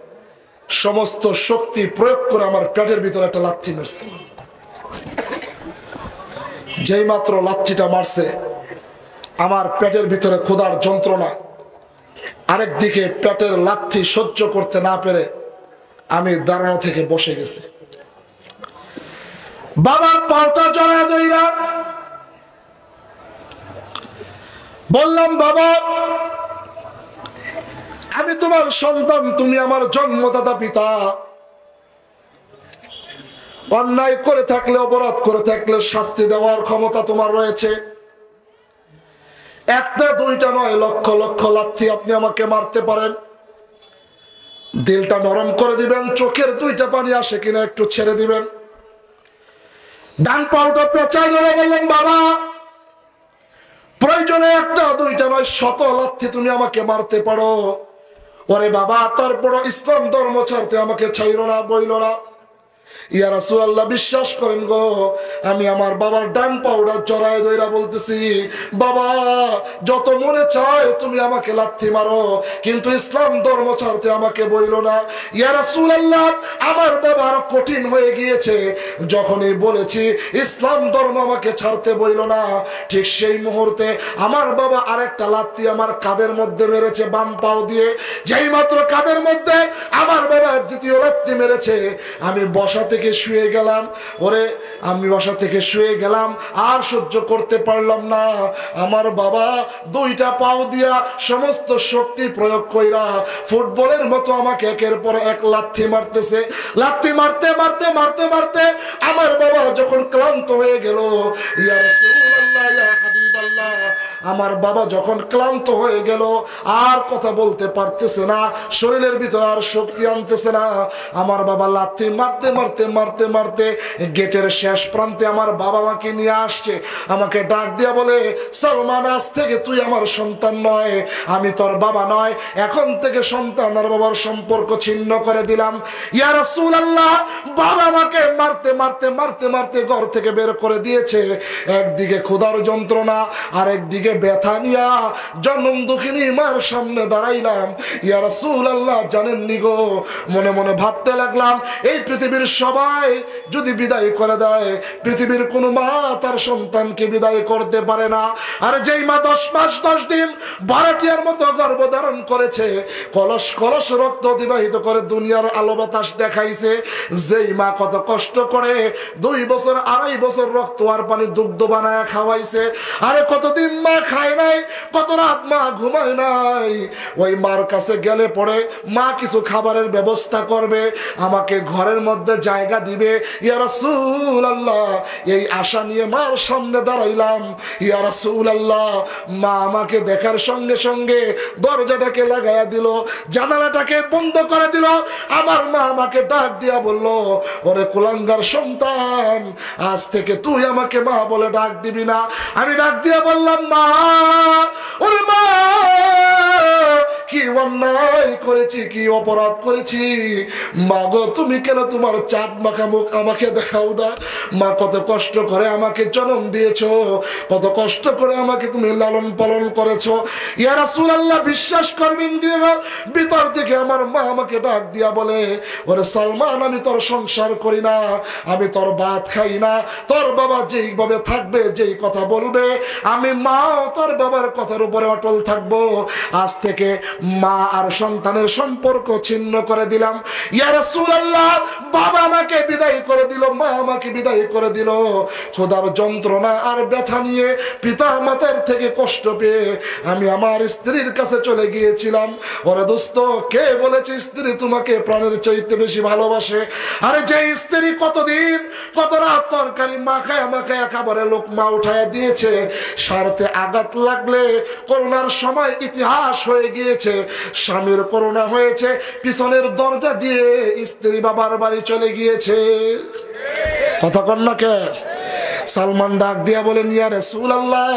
সমস্ত শক্তি প্রয়োগ করে আমার পেটের ভিতরে একটা লাথি মারছে। যেই মাত্র লাথিটা মারছে, আমার পেটের ভিতরে ক্ষুধার যন্ত্রণা, আরেকদিকে পেটের লাথি সহ্য করতে না পেরে আমি দাঁড়ানো থেকে বসে গেছি। বাবার পাটা জড়ায় ধইরা বললাম, বাবা আমি তোমার সন্তান, তুমি আমার জন্মদাতা পিতা। অন্যায় করে থাকলে, অপরাধ করে থাকলে শাস্তি দেওয়ার ক্ষমতা তোমার রয়েছে। একটা দুইটা নয়, লক্ষ লক্ষ লাথি আপনি আমাকে মারতে পারেন। দিলটা নরম করে দিবেন, চোখের দুইটা পানি আসে কিনা একটু ছেড়ে দিবেন। ডান পাউটা পেঁচাই ধরে বললাম, বাবা প্রয়োজনে একটা দুইটা নয়, শত লাথি তুমি আমাকে মারতে পারো। ওরে বাবা, তারপর ইসলাম ধর্ম ছাড়তে আমাকে ছাইরো না, বইল না। ইয়া রাসূলুল্লাহ, বিশ্বাস করেন গো, আমি আমার বাবার ডান পাউডার জড়ায় ধইরা বলতেছি, বাবা যত মনে চায় তুমি আমাকে লাথি মারো, কিন্তু ইসলাম ধর্ম ছাড়তে আমাকে বইল না। ইয়া রাসূলুল্লাহ, আমার বাবা আরো কঠিন হয়ে গিয়েছে। যখনই বলেছি ইসলাম ধর্ম আমাকে ছাড়তে বইল না, ঠিক সেই মুহূর্তে আমার বাবা আরেকটা লাথি আমার কাঁধের মধ্যে মেরেছে বাম পাও দিয়ে। যেই মাত্র কাঁধের মধ্যে আমার বাবা দ্বিতীয় লাথি মেরেছে, আমি বসা থেকে শুয়ে গেলাম। ওরে আমি বাসা থেকে শুয়ে গেলাম, আর সহ্য করতে পারলাম না। আমার বাবা দুইটা পাও দিয়া সমস্ত শক্তি প্রয়োগ কইরা ফুটবলের মতো আমাকে একের পর এক লাথি মারতেছে। লাথি মারতে মারতে মারতে মারতে আমার বাবা যখন ক্লান্ত হয়ে গেল, ইয়া রাসূলুল্লাহ, ইয়া হাবিবাল্লাহ, আমার বাবা যখন ক্লান্ত হয়ে গেল, আর কথা বলতে পারতেছে না, শরীরের ভিতরে আর শক্তি আনতেছে না, আমার বাবা লাথি মারতে মারতে মারতে মারতে গেটের শেষ প্রান্তে আমার বাবা মাকে নিয়ে আসছে। আমাকে ডাক দিয়া বলে, সালমান আজ থেকে তুই আমার সন্তান নয়, আমি তোর বাবা নয়, এখন থেকে সন্তান আর বাবার সম্পর্ক ছিন্ন করে দিলাম। ইয়া রাসূলুল্লাহ, বাবা আমাকে মারতে মারতে মারতে মারতে ঘর থেকে বের করে দিয়েছে। একদিকে ক্ষুধার যন্ত্রণা, আর একদিকে ব্যথা নিয়া জন্ম দুঃখিনী মার সামনে দাঁড়াইলাম। ইয়া রাসূলুল্লাহ, জানেননি গো, মনে মনে ভাবতে লাগলাম, এই পৃথিবীর সবাই যদি বিদায় করে দেয়, পৃথিবীর কোন মা তার সন্তানকে বিদায় করতে পারে না। আর যেই মা 10 মাস 10 দিন ভাড়াটিয়ার মতো গর্ভধারণ করেছে, কলস কলস রক্ত অতিবাহিত করে দুনিয়ার আলো বাতাস দেখাইছে, যেই মা কত কষ্ট করে 2 বছর 2.5 বছর রক্ত আর পানি দুগ্ধ বানায় খাওয়াইছে, আরে কতদিন মা খায় নাই, কত রাত মা ঘুমায় নাই, ওই মার কাছে গেলে পরে মা কিছু খাবারের ব্যবস্থা করবে, আমাকে ঘরের মধ্যে জায়গা দিবে। ইয়া রাসূলুল্লাহ, এই আশা নিয়ে মার সামনে দাঁড়াইলাম। ইয়া রাসূলুল্লাহ, মা আমাকে দেখার সঙ্গে সঙ্গে দরজাটাকে লাগাইয়া দিল, জানালাটাকে বন্ধ করে দিল। আমার মা আমাকে ডাক দিয়া বলল, ওরে কুলাঙ্গার সন্তান, আজ থেকে তুই আমাকে মা বলে ডাক দিবি না। আমি ডাক দিয়া বললাম, মা, ওরে মা, কি অন্যায় করেছি, কি অপরাধ করেছি, মা গো তুমি কেন তোমার চাঁদ মাখা মুখ আমাকে দেখাও না? মা কত কষ্ট করে আমাকে জন্ম দিয়েছো, কত কষ্ট করে আমাকে তুমি লালন পালন করেছো। ইয়া রাসূলুল্লাহ, বিশ্বাস করবেন দিও, ভিতর থেকে আমার মা আমাকে ডাক দিয়া বলে, ওরে সালমান, আমি তোর সংসার করি না, আমি তোর ভাত খাই না, তোর বাবা যেইভাবে থাকবে, যেই কথা বলবে, আমি মা তোর বাবার কথার উপরে অটল থাকবো। আজ থেকে মা আর সন্তানের সম্পর্ক ছিন্ন করে দিলাম। ইয়া রাসূলুল্লাহ, বাবা আমাকে বিদায় করে দিল, মা আমাকে বিদায় করে দিল। ক্ষুধার যন্ত্রণা আর ব্যথা নিয়ে পিতা মাতার থেকে কষ্ট পেয়ে আমি আমার স্ত্রীর কাছে চলে গিয়েছিলাম। ওরে দোস্ত, কে বলেছে স্ত্রী তোমাকে প্রাণের চাইতে বেশি ভালোবাসে? আরে যে স্ত্রী কতদিন কত রাত তরকারি মাখায়া মাখায়া খাবারের লোকমা উঠায়া দিয়েছে, স্বার্থে আঘাত লাগলে করোনার সময় ইতিহাস হয়ে গিয়েছে, স্বামীর করোনা হয়েছে, পিছনের দরজা দিয়ে স্ত্রী বাবার বাড়ি চলে গিয়েছে। কথা কন না কে? সালমান ডাক দিয়া বলেন, ইয়া রাসূলুল্লাহ,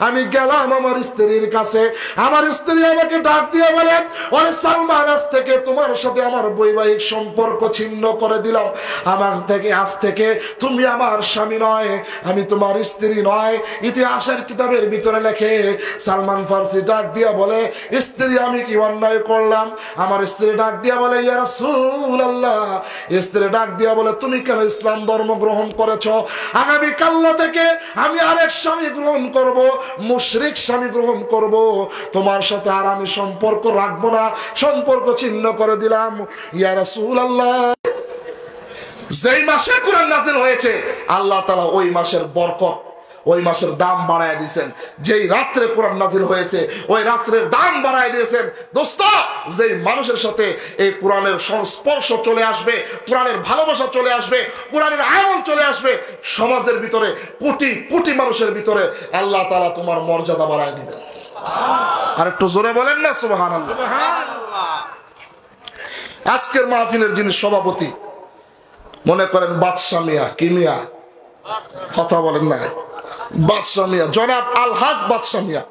আমি গেলাম আমার স্ত্রীর কাছে। আমার স্ত্রী আমাকে ডাক দিয়া বলেন, ওরে সালমান, আজ থেকে তোমার সাথে আমার বৈবাহিক সম্পর্ক ছিন্ন করে দিলাম। আজ থেকে তুমি আমার স্বামী নয়, আমি তোমার স্ত্রী নয়। ইতিহাসের কিতাবের ভিতরে লেখে, সালমান ফার্সি ডাক দিয়া বলে, স্ত্রী আমি কি অন্যায় করলাম? আমার স্ত্রী ডাক দিয়া বলে, ইয়া রাসূলুল্লাহ, স্ত্রী ডাক দিয়া বলে, তুমি কেন ইসলাম ধর্ম গ্রহণ করেছো? আগামী কাল থেকে আমি আরেক স্বামী গ্রহণ করব, মুশরিক স্বামী গ্রহণ করব। তোমার সাথে আর আমি সম্পর্ক রাখবো না, সম্পর্ক ছিন্ন করে দিলাম। ইয়া রাসূলুল্লাহ, যেই মাসে কোরআন নাযিল হয়েছে আল্লাহ তাআলা ওই মাসের বরকত, ওই মাসের দাম বাড়ায় দিয়েছেন। যেই রাত্রে কোরআন নাযিল হয়েছে ওই রাত্রের দাম বাড়ায় দিয়েছেন। দোস্ত, যেই মানুষের সাথে এই কোরআনের সংস্পর্শ চলে আসবে, কোরআনের ভালোবাসা চলে আসবে, কোরআনের আমল চলে আসবে, সমাজের ভিতরে কোটি কোটি মানুষের ভিতরে আল্লাহ তাআলা তোমার মর্যাদা বাড়ায় দিবেন। আর একটু জোরে বলেন না সুবহানাল্লাহ। আজকের মাহফিলের যিনি সভাপতি, মনে করেন বাদশা মিয়া, কি মিয়া? কথা বলেন না, বাদশা মিয়া, জনাব আলহাজ বাদশা মিয়া।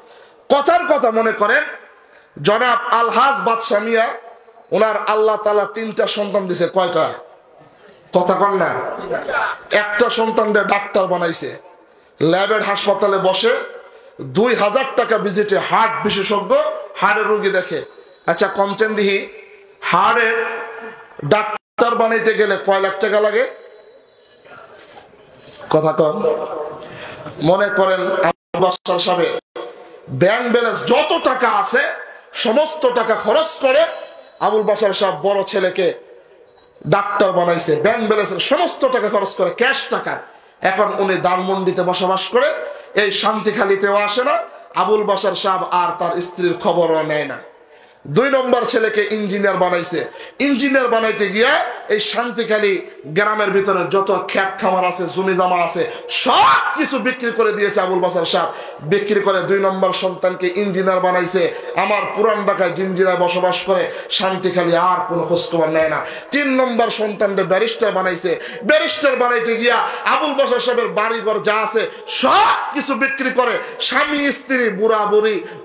কথার কথা মনে করেন জনাব আলহাজ বাদশা মিয়া, ওনার আল্লাহ তাআলা 3টা সন্তান দিছে। কয়টা? কথা কন না। একটা সন্তানরে ডাক্তার বানাইছে, ল্যাবের হাসপাতালে বসে 2000 টাকা ভিজিটে হার্ট বিশেষজ্ঞ হাড়ের রোগী দেখে। আচ্ছা কমচেন দিহি, হাড়ের ডাক্তার বানাইতে গেলে কয় লাখ টাকা লাগে? কথা কম। মনে করেন আবুল বাশার সাহেব ব্যাংক ব্যালেন্স যত টাকা আছে সমস্ত টাকা খরচ করে আবুল বাশার সাহেব বড় ছেলেকে ডাক্তার বানাইছে, ব্যাংক ব্যালেন্সের সমস্ত টাকা খরচ করে, ক্যাশ টাকা। এখন উনি ধানমন্ডিতে বসবাস করে, এই শান্তিখালীতেও আসে না। আবুল বাশার সাহেব আর তার স্ত্রীর খবরও নেয় না। 2 নম্বর ছেলেকে ইঞ্জিনিয়ার বানাইছে। ইঞ্জিনিয়ার বানাইতে গিয়া এই শান্তিখালী গ্রামের ভিতরে যত ক্ষেত খামার আছে, জমি জমা আছে, সব কিছু বিক্রি করে দিয়েছে আবুল বাশার সাহেব। বিক্রি করে 2 নম্বর সন্তানকে ইঞ্জিনিয়ার বানাইছে। আমার পুরান ঢাকায় জিঞ্জিরায় বসবাস করে, শান্তিখালী আর কোনো খোঁজখবর নেয় না। 3 নম্বর সন্তানকে ব্যারিস্টার বানাইছে। ব্যারিস্টার বানাইতে গিয়া আবুল বাশার সাহেবের বাড়িঘর যা আছে সব কিছু বিক্রি করে, স্বামী স্ত্রী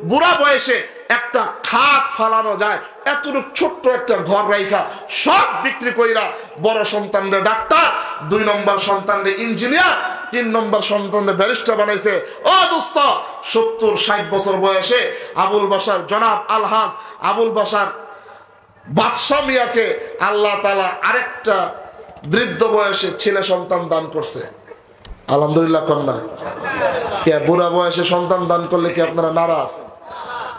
বুড়া বয়সে একটা খাট ফালানো যায় এতটুকু ছোট্ট একটা ঘর রাইখা সব বিক্রি কইরা বড় সন্তানরে ডাক্তার, 2 নম্বর সন্তানরে ইঞ্জিনিয়ার, 3 নম্বর সন্তানরে ব্যারিস্টার বানাইছে। ও দোস্ত, 70-60 বছর বয়সে আবুল বাশার, জনাব আলহাজ আবুল বাশার বাদশা মিয়াকে আল্লাহ তাআলা আরেকটা বৃদ্ধ বয়সে ছেলে সন্তান দান করছে। আলহামদুলিল্লাহ কন্যা। কে বুড়া বয়সে সন্তান দান করলে কি আপনারা নারাজ?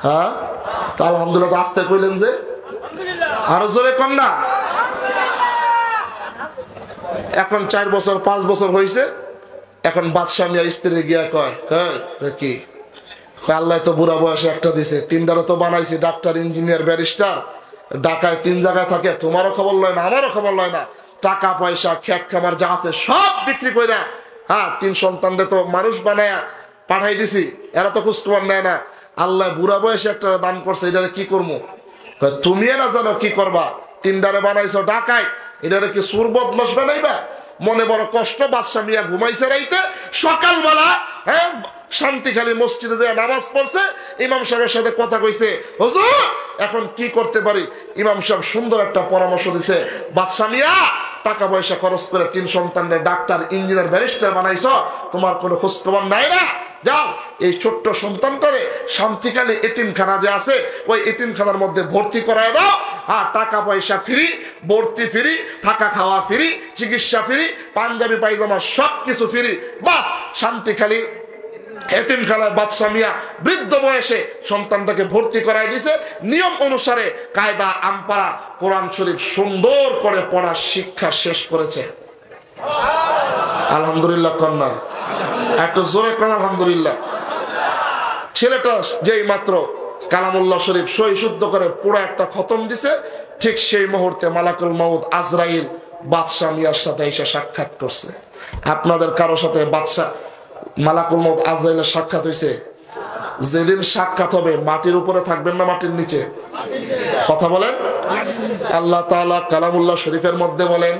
হ্যাঁ, আলহামদুলিল্লাহ আসতে কইলেন যে, আরো জোরে কন না। এখন 4 বছর 5 বছর হয়েছে, এখন বাদশা মিয়া স্ত্রী গিয়া কয়, কি আল্লাহ তো বুড়া বয়সে একটা দিছে, 3টারও তো বানাইছি, ডাক্তার ইঞ্জিনিয়ার ব্যারিস্টার, ঢাকায় 3 জায়গায় থাকে, তোমারও খবর লয় না, আমারও খবর লয় না। টাকা পয়সা ক্ষেত খামার যা আছে সব বিক্রি কইরা, 3 সন্তানরে তো মানুষ বানায়া পাঠাই দিছি, এরা তো খোঁজখবর নেয় না। আল্লাহ বুড়া বয়সে একটা দান করছে, এটারে কি করবো? তুমি এরা জানো কি করবা? 3টারে বানাইছো ঢাকায়, এটারে কি সুর বদমাস বানাইবা? মনে বড় কষ্ট। বাদশা মিয়া ঘুমাইছে রাইতে, সকালবেলা শান্তিখালী মসজিদে যে নামাজ পড়ছে, ইমাম সাহেবের সাথে কথা কইছে, হুজুর এখন কি করতে পারি? ইমাম সাহেব সুন্দর একটা পরামর্শ দিছে, বাদশা মিয়া টাকা পয়সা খরচ করে 3 সন্তানের ডাক্তার ইঞ্জিনিয়ার ব্যারিস্টার বানাইছো, তোমার কোনো খোঁজ খবর নাই না? যাও এই ছোট্ট সন্তানটারে শান্তিখালী এতিমখানা যে আছে ওই এতিমখানার মধ্যে ভর্তি করায় দাও। টাকা পয়সা ফ্রি, ভর্তি ফ্রি, থাকা খাওয়া ফ্রি, চিকিৎসা ফ্রি, পাঞ্জাবি পায়জামা সবকিছু ফ্রি। বাস শান্তিখালী এতিমখানায় বাদশা মিয়া বৃদ্ধ বয়সে সন্তানটাকে ভর্তি করাই দিছে। নিয়ম অনুসারে কায়দা আমপারা কোরআন শরীফ সুন্দর করে পড়ার শিক্ষা শেষ করেছে। আলহামদুলিল্লাহ কন্যা, একটু জোরে কন আলহামদুলিল্লাহ। ছেলেটা যেই মাত্র কালামুল্লাহ শরীফ সহি শুদ্ধ করে পুরো একটা খতম দিছে, ঠিক সেই মুহূর্তে মালাকুল মাউত আজরাইল বাদশা মিয়ার সাথে এসে সাক্ষাৎ করছে। আপনাদের কারো সাথে মালাকুল মাউত আজরাইলের সাক্ষাৎ হয়েছে? যেদিন সাক্ষাৎ হবে মাটির উপরে থাকবেন না মাটির নিচে? কথা বলেন। আল্লাহ তাআলা কালামুল্লাহ শরীফের মধ্যে বলেন,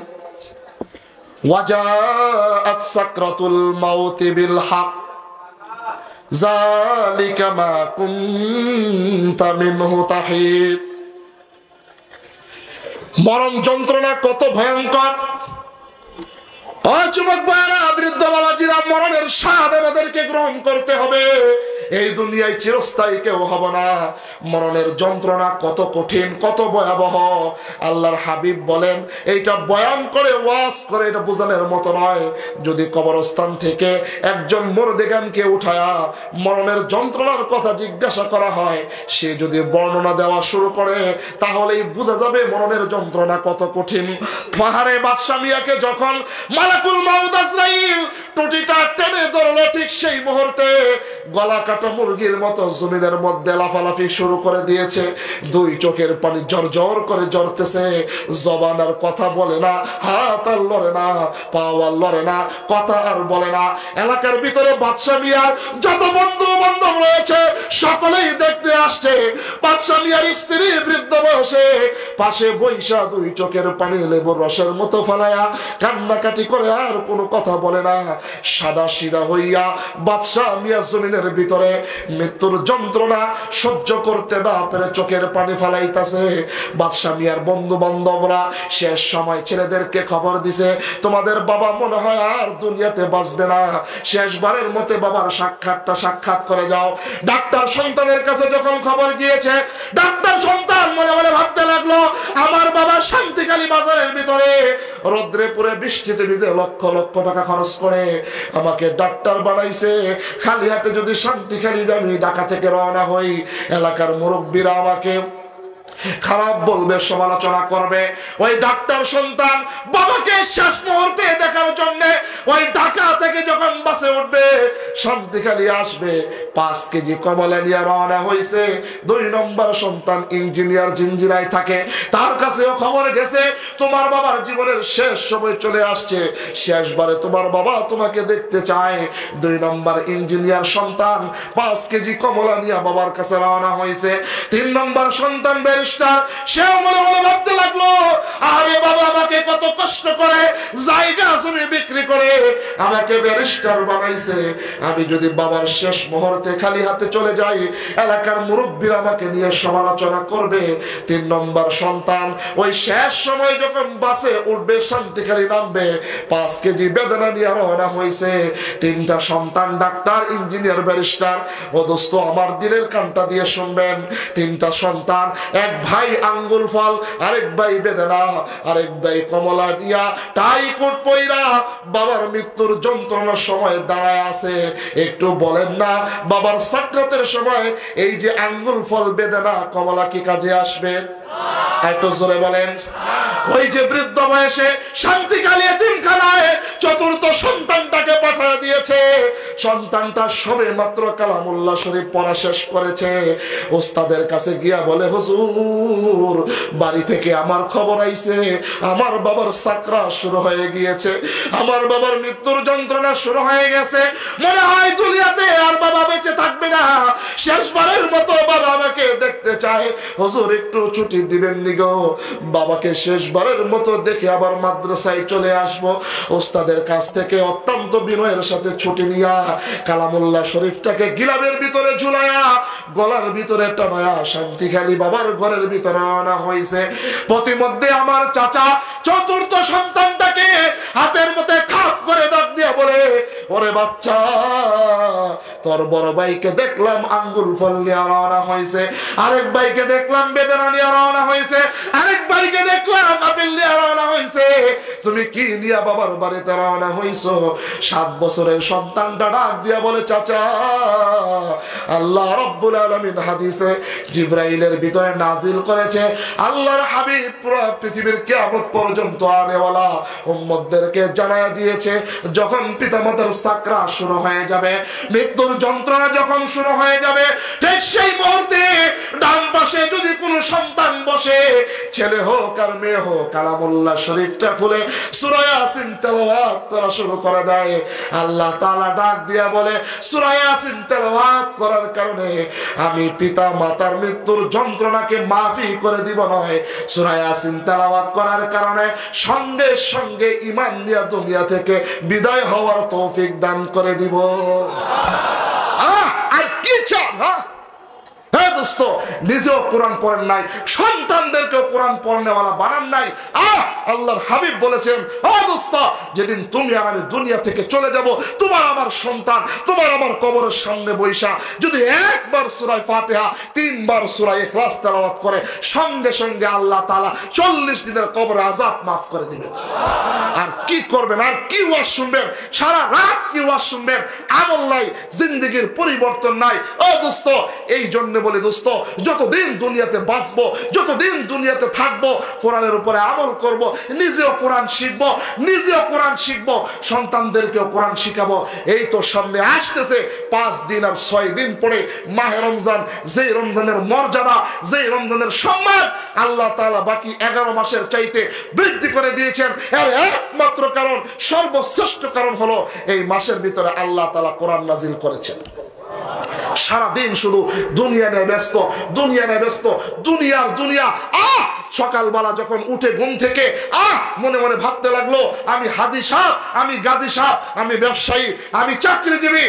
ওয়াজাআত সাকরাতুল মাউতি বিল হক যালিকা মা কুনতা মিনহু তাহিদ। মরণ যন্ত্রণা কত ভয়ঙ্কর! যুবক ভাইরা, বৃদ্ধ বাবাজিরা, মরণের স্বাদ আমাদেরকে গ্রহণ করতে হবে। এই দুনিয়ায় চিরস্থায়ী কেউ হব না। মরণের যন্ত্রণা কত কঠিন, কত ভয়াবহ। আল্লাহর হাবিব বলেন, এইটা বয়ান করে ওয়াজ করে এটা বোঝানোর মতো নয়। যদি কবরস্থান থেকে একজন মুরদেগানকে উঠায়া মরণের যন্ত্রণার কথা জিজ্ঞাসা করা হয়, সে যদি বর্ণনা দেওয়া শুরু করে তাহলেই বোঝা যাবে মরণের যন্ত্রণা কত কঠিন। পাহাড়ে বাদশা মিয়াকে যখন মালাকুল মাউত আজরাইল টুটিটা টেনে ধরলো, ঠিক সেই মুহূর্তে গলা কাটা মুরগির মতো জমিনের মধ্যে লাফালাফি শুরু করে দিয়েছে। দুই চোখের পানি ঝরঝর করে ঝরতেছে। জবান আর কথা বলে না, হাত আর লড়ে না, পা আর লড়ে না, কথা আর বলে না। এলাকার ভিতরে বাদশা মিয়ার যত বন্ধু বান্ধব রয়েছে সকলেই দেখতে আসছে। বাদশা মিয়ার স্ত্রী বৃদ্ধ বয়সে পাশে বৈশা দুই চোখের পানি লেবুর রসের মতো ফেলায়া কান্নাকাটি করে আর কোনো কথা বলে না। সাদা সিধা হইয়া বাদশা মিয়া জমিনের ভিতরে মৃত্যুর যন্ত্রণা সহ্য করতে না পেরে চোখের পানি ফেলাইতেছে। বাদশা মিয়ার বন্ধু বান্ধবরা শেষ সময় ছেলেদেরকে খবর দিছে, তোমাদের বাবা মনে হয় আর দুনিয়াতে বাঁচবে না, শেষবারের মতে বাবার সাক্ষাৎ করে যাও। ডাক্তার সন্তানের কাছে যখন খবর গিয়েছে, ডাক্তার সন্তান মনে মনে ভাবতে লাগলো, আমার বাবা শান্তিখালী বাজারের ভিতরে রোদ্রে পুরে বৃষ্টিতে ভিজে লক্ষ লক্ষ টাকা খরচ করে আমাকে ডাক্তার বানাইছে। খালি হাতে যদি শান্তিখালী আমি ঢাকা থেকে রওনা হই, এলাকার মুরব্বীরা আমাকে খারাপ বলবে, সমালোচনা করবে। ওই ডাক্তার সন্তান বাবাকে শেষ মুহূর্তে দেখার জন্য ওই ঢাকা থেকে যখন বাসে উঠবে, শান্তিখালী আসবে, 5 কেজি কমলা নিয়ে রওনা হয়েছে। 2 নম্বর সন্তান ইঞ্জিনিয়ার জিঞ্জিরায় থাকে, তার কাছেও খবর গেছে তোমার বাবার জীবনের শেষ সময় চলে আসছে, শেষবারে তোমার বাবা তোমাকে দেখতে চায়। 2 নম্বর ইঞ্জিনিয়ার সন্তান 5 কেজি কমলা নিয়ে বাবার কাছে রওনা হয়েছে। 3 নম্বর সন্তান সেও মনে মনে ভাবতে লাগলো, আরে বাবা আমাকে কত কষ্ট করে জায়গা জমি বিক্রি করে আমাকে ব্যারিস্টার বানাইছে, আমি যদি বাবার শেষ মুহূর্তে খালি হাতে চলে যাই এলাকার মুরব্বীরা আমাকে নিয়ে সমালোচনা করবে। 3 নম্বর সন্তান ওই শেষ সময় যখন বাসে উঠবে, শান্তিখালী নামবে, 5 কেজি বেদনা নিয়ে রওনা হয়েছে। 3টা সন্তান ডাক্তার, ইঞ্জিনিয়ার, ব্যারিস্টার। ও দোস্ত, আমার দিলের কানটা দিয়ে শুনবেন, 3টা সন্তান, এক ভাই আঙ্গুল ফল, আরেক ভাই বেদনা, আরেক ভাই কমলা দিয়া টাই কোট পইরা বাবার মৃত্যুর যন্ত্রণার সময় দাঁড়ায় আছে। একটু বলেন না, বাবার সাকরাতের সময় এই যে আঙ্গুল ফল, বেদনা, কমলা কি কাজে আসবে? একটু জোরে বলেন। ওই যে বৃদ্ধ বয়সে শান্তিখালী এতিমখানায় 4র্থ সন্তানটাকে পাঠিয়ে দিয়েছে। সন্তানটা সবে মাত্র কালামুল্লাহ শরীফ পড়া শেষ করেছে। ওস্তাদের কাছে গিয়া বলে, হুজুর বাড়ি থেকে আমার খবর আইছে, আমার বাবার সাকরাত শুরু হয়ে গিয়েছে, আমার বাবার মৃত্যুর যন্ত্রণা শুরু হয়ে গেছে, মনে হয় দুনিয়াতে আর বাবা বেঁচে থাকবে না, শেষবারের মতো বাবা আমাকে দেখতে চায়, হুজুর একটু ছুটি দিবেন নি গো, বাবাকে শেষবারের মতো দেখে আবার মাদ্রাসায় চলে আসবো। ওস্তাদের কাছ থেকে অত্যন্ত বিনয়ের সাথে ছুটি নিয়া কালামুল্লাহ শরীফটাকে গিলাবের ভিতরে ঝুলায়া গলার ভিতরে টানায়া শান্তিখালী বাবার ঘরের ভিতরে আনা হয়েছে। প্রতিমধ্যে আমার চাচা 4র্থ সন্তানটাকে হাতের মধ্যে খাপ করে দাগ দিয়া বলে, ওরে বাচ্চা, তোর বড় ভাইকে দেখলাম আঙ্গুল ফল নিয়ে রওনা হয়েছে, আরেক ভাইকে দেখলাম বেদনা নিয়ে রওনা হয়েছে, আরেক ভাইকে দেখলাম আপেল নিয়ে রওনা হয়েছে, তুমি কি নিয়ে বাবার বাড়িতে রওনা হইছো? 7 বছরের সন্তানটা ডাক দিয়া বলে, চাচা, আল্লাহ রাব্বুল আলামিন হাদিসে জিবরাইলের ভিতরে নাজিল করেছে, আল্লাহর হাবিব পুরো পৃথিবীর কিয়ামত পর্যন্ত আনেওয়ালা উম্মতদেরকে জানায়া দিয়েছে, যখন পিতামাতার সাকরাত শুরু হয়ে যাবে, মৃত্যুর যন্ত্রণা যখন শুরু হয়ে যাবে, ঠিক সেই মুহূর্তে ডান পাশে যদি কোনো সন্তান বসে, ছেলে হোক আর মেয়ে হোক, কালামুল্লাহ শরীফটা খুলে সূরা ইয়াসিন তেলাওয়াত করা শুরু করে দেয়। আল্লাহ তাআলা ডাক দিয়া বলে, সূরা ইয়াসিন তেলাওয়াত করার কারণে আমি পিতা মাতার মৃত্যুর যন্ত্রণাকে মাফি করে দিব নয়, সূরা ইয়াসিন তেলাওয়াত করার কারণে সঙ্গে সঙ্গে ঈমান নিয়ে দুনিয়া থেকে বিদায় হওয়ার তৌফিক দান করে দিব। আর কি চান? হ্যাঁ দোস্ত, নিজেও কোরআন পড়েন নাই, সন্তানদেরকেও কোরআন পড়নেওয়ালা বানান নাই। আল্লাহর হাবিব বলেছেন, দোস্ত, যেদিন তুমি আর আমি দুনিয়া থেকে চলে যাব, তোমার আমার সন্তান তোমার আমার কবরের সামনে বৈশা যদি একবার সূরা ফাতিহা 3 বার সূরা ইখলাস তেলাওয়াত করে, সঙ্গে সঙ্গে আল্লাহ তাআলা 40 দিনের কবর আযাব মাফ করে দিবেন। আর কি করবেন? আর কি ওয়াজ শুনবেন? সারা রাত কি ওয়াজ শুনবেন? আমল নাই, জিন্দেগির পরিবর্তন নাই। দোস্ত, এই জন্য বলি দোস্ত, যতদিন দুনিয়াতে বাঁচবো, যতদিন দুনিয়াতে থাকবো, কোরআনের উপরে আমল করব, নিজেও কোরআন শিখবো, নিজেও কোরআন শিখবো, সন্তানদেরকেও কোরআন শিখাবো। এই তো সামনে আসতেছে 5 দিন আর 6 দিন পরে মাহে রমজান, যেই রমজানের মর্যাদা, যেই রমজানের সম্মান আল্লাহ তাআলা বাকি 11 মাসের চাইতে বৃদ্ধি করে দিয়েছেন। এর একমাত্র কারণ, সর্বশ্রেষ্ঠ কারণ হলো এই মাসের ভিতরে আল্লাহ তাআলা কোরআন নাজিল করেছেন। সারাদিন শুধু দুনিয়া নিয়ে ব্যস্ত, দুনিয়া নিয়ে ব্যস্ত, দুনিয়ার দুনিয়া। সকালবেলা যখন উঠে ঘুম থেকে মনে মনে ভাবতে লাগলো, আমি হাজি সাহেব, আমি গাজী সাহেব, আমি ব্যবসায়ী, আমি চাকরিজীবী,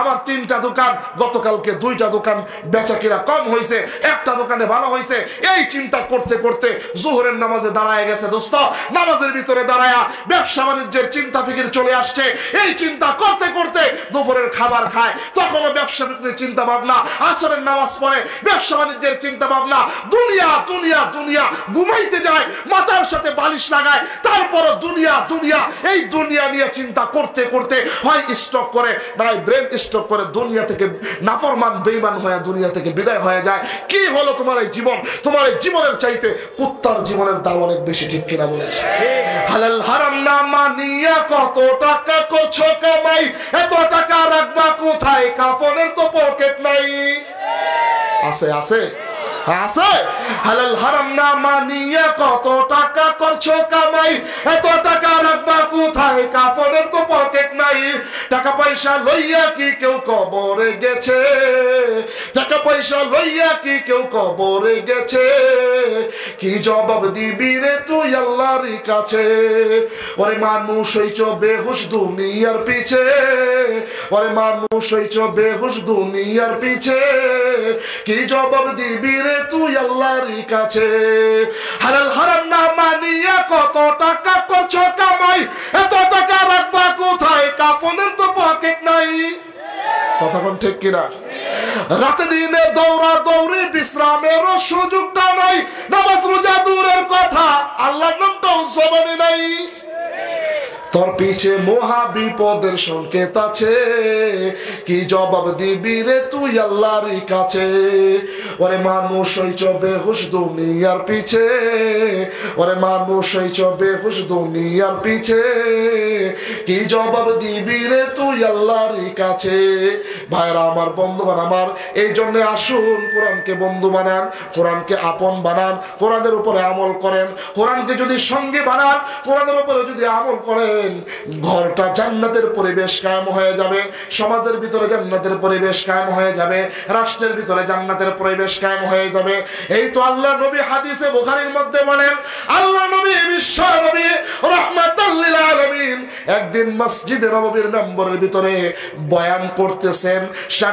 আমার 3টা দোকান, গতকালকে 2টা দোকান বেচা কিনা কম হয়েছে, একটা দোকানে ভালো হয়েছে। এই চিন্তা করতে করতে জোহরের নামাজে দাঁড়ায় গেছে দোস্ত। নামাজের ভিতরে দাঁড়ায়া ব্যবসা বাণিজ্যের চিন্তা ফিকির চলে আসছে। এই চিন্তা করতে করতে দুপুরের খাবার খায়, তখনও ব্যবসা চিন্তা ভাবনা, আসরের নামাজ পড়ে ব্যবসা বাণিজ্যের চিন্তা ভাবনা, দুনিয়া দুনিয়া দুনিয়া, ঘুমাইতে যায় মাথার সাথে বালিশ লাগায়, তারপর দুনিয়া দুনিয়া, এই দুনিয়া নিয়ে চিন্তা করতে করতে হয় স্ট্রোক করে, নয় ব্রেন স্ট্রোক করে দুনিয়া থেকে নাফরমান বেঈমান হয়ে দুনিয়া থেকে বিদায় হয়ে যায়। কি হলো তোমার এই জীবন? তোমার এই জীবনের চাইতে কুত্তার জীবনের দাম অনেক বেশি, ঠিক কিনা বলে? হালাল হারাম না মানিয়া কত টাকা করছো কামাই, এত টাকা রাখবা কোথায়? কাফনের তো পকেট নাই। আছে আছে আছে। হালাল হারাম না মানিয়া কত টাকা করছো কামাই, এত টাকা রাখবা কোথায়? কাফনের তো পকেট নাই। টাকা পয়সা লইয়া কি কেউ কবরে গেছে? টাকা পয়সা লইয়া কি কেউ কবরে গেছে? কি জবাব দিবি রে তুই আল্লাহর কাছে? ওরে মানুষ হইছ বেহুশ দুনিয়ার পিছে, ওরে মানুষ হইছ বেহুশ দুনিয়ার পিছে, কি জবাব দিবি রে তুই আল্লাহর কাছে? হালাল হারাম না মানিয়া কত টাকা করছো কামাই, এত টাকা রাখবা কোথায়? কাফনের তো পকেট নাই। কথা কোন ঠিক কিনা? রাতে দিনে দৌড়া দৌড়ি, বিশ্রামেরও সুযোগটা নাই। নামাজ রোজা দূরের কথা, আল্লাহর নামটাও জবানে নাই। তোর পিছে মহা বিপদের সংকেত আছে, কি জবাব দিবি রে তুই আল্লাহর কাছে? ওরে মানুষ হইছ বেহুশ দুনিয়ার পিছে, ওরে মানুষ হইছ বেহুশ দুনিয়ার পিছে, কি জবাব দিবি রে তুই আল্লাহর কাছে? ভাইরা আমার, বন্ধুবান আমার, এই জন্য আসুন কোরআনকে বন্ধু বানান, কোরআনকে আপন বানান, কোরআনের উপরে আমল করেন। কোরআনকে যদি সঙ্গে বানান, কোরআনের উপরে যদি আমল করেন, ঘরটা জান্নাতের পরিবেশ কায়েম হয়ে যাবে, সমাজের ভিতরে জান্নাতের পরিবেশ কায়েম হয়ে যাবে, রাষ্ট্রের ভিতরে জান্নাতের পরিবেশ কায়েম হয়ে যাবে। এই তো আল্লাহ নবী হাদিসে বুখারীর মধ্যে বলেন, আল্লাহ নবী বিশ্ব নবী রাহমাতাল লিল আলামিন একদিন মসজিদে নববীর মেম্বরের ভিতরে বয়ান করতেছেন।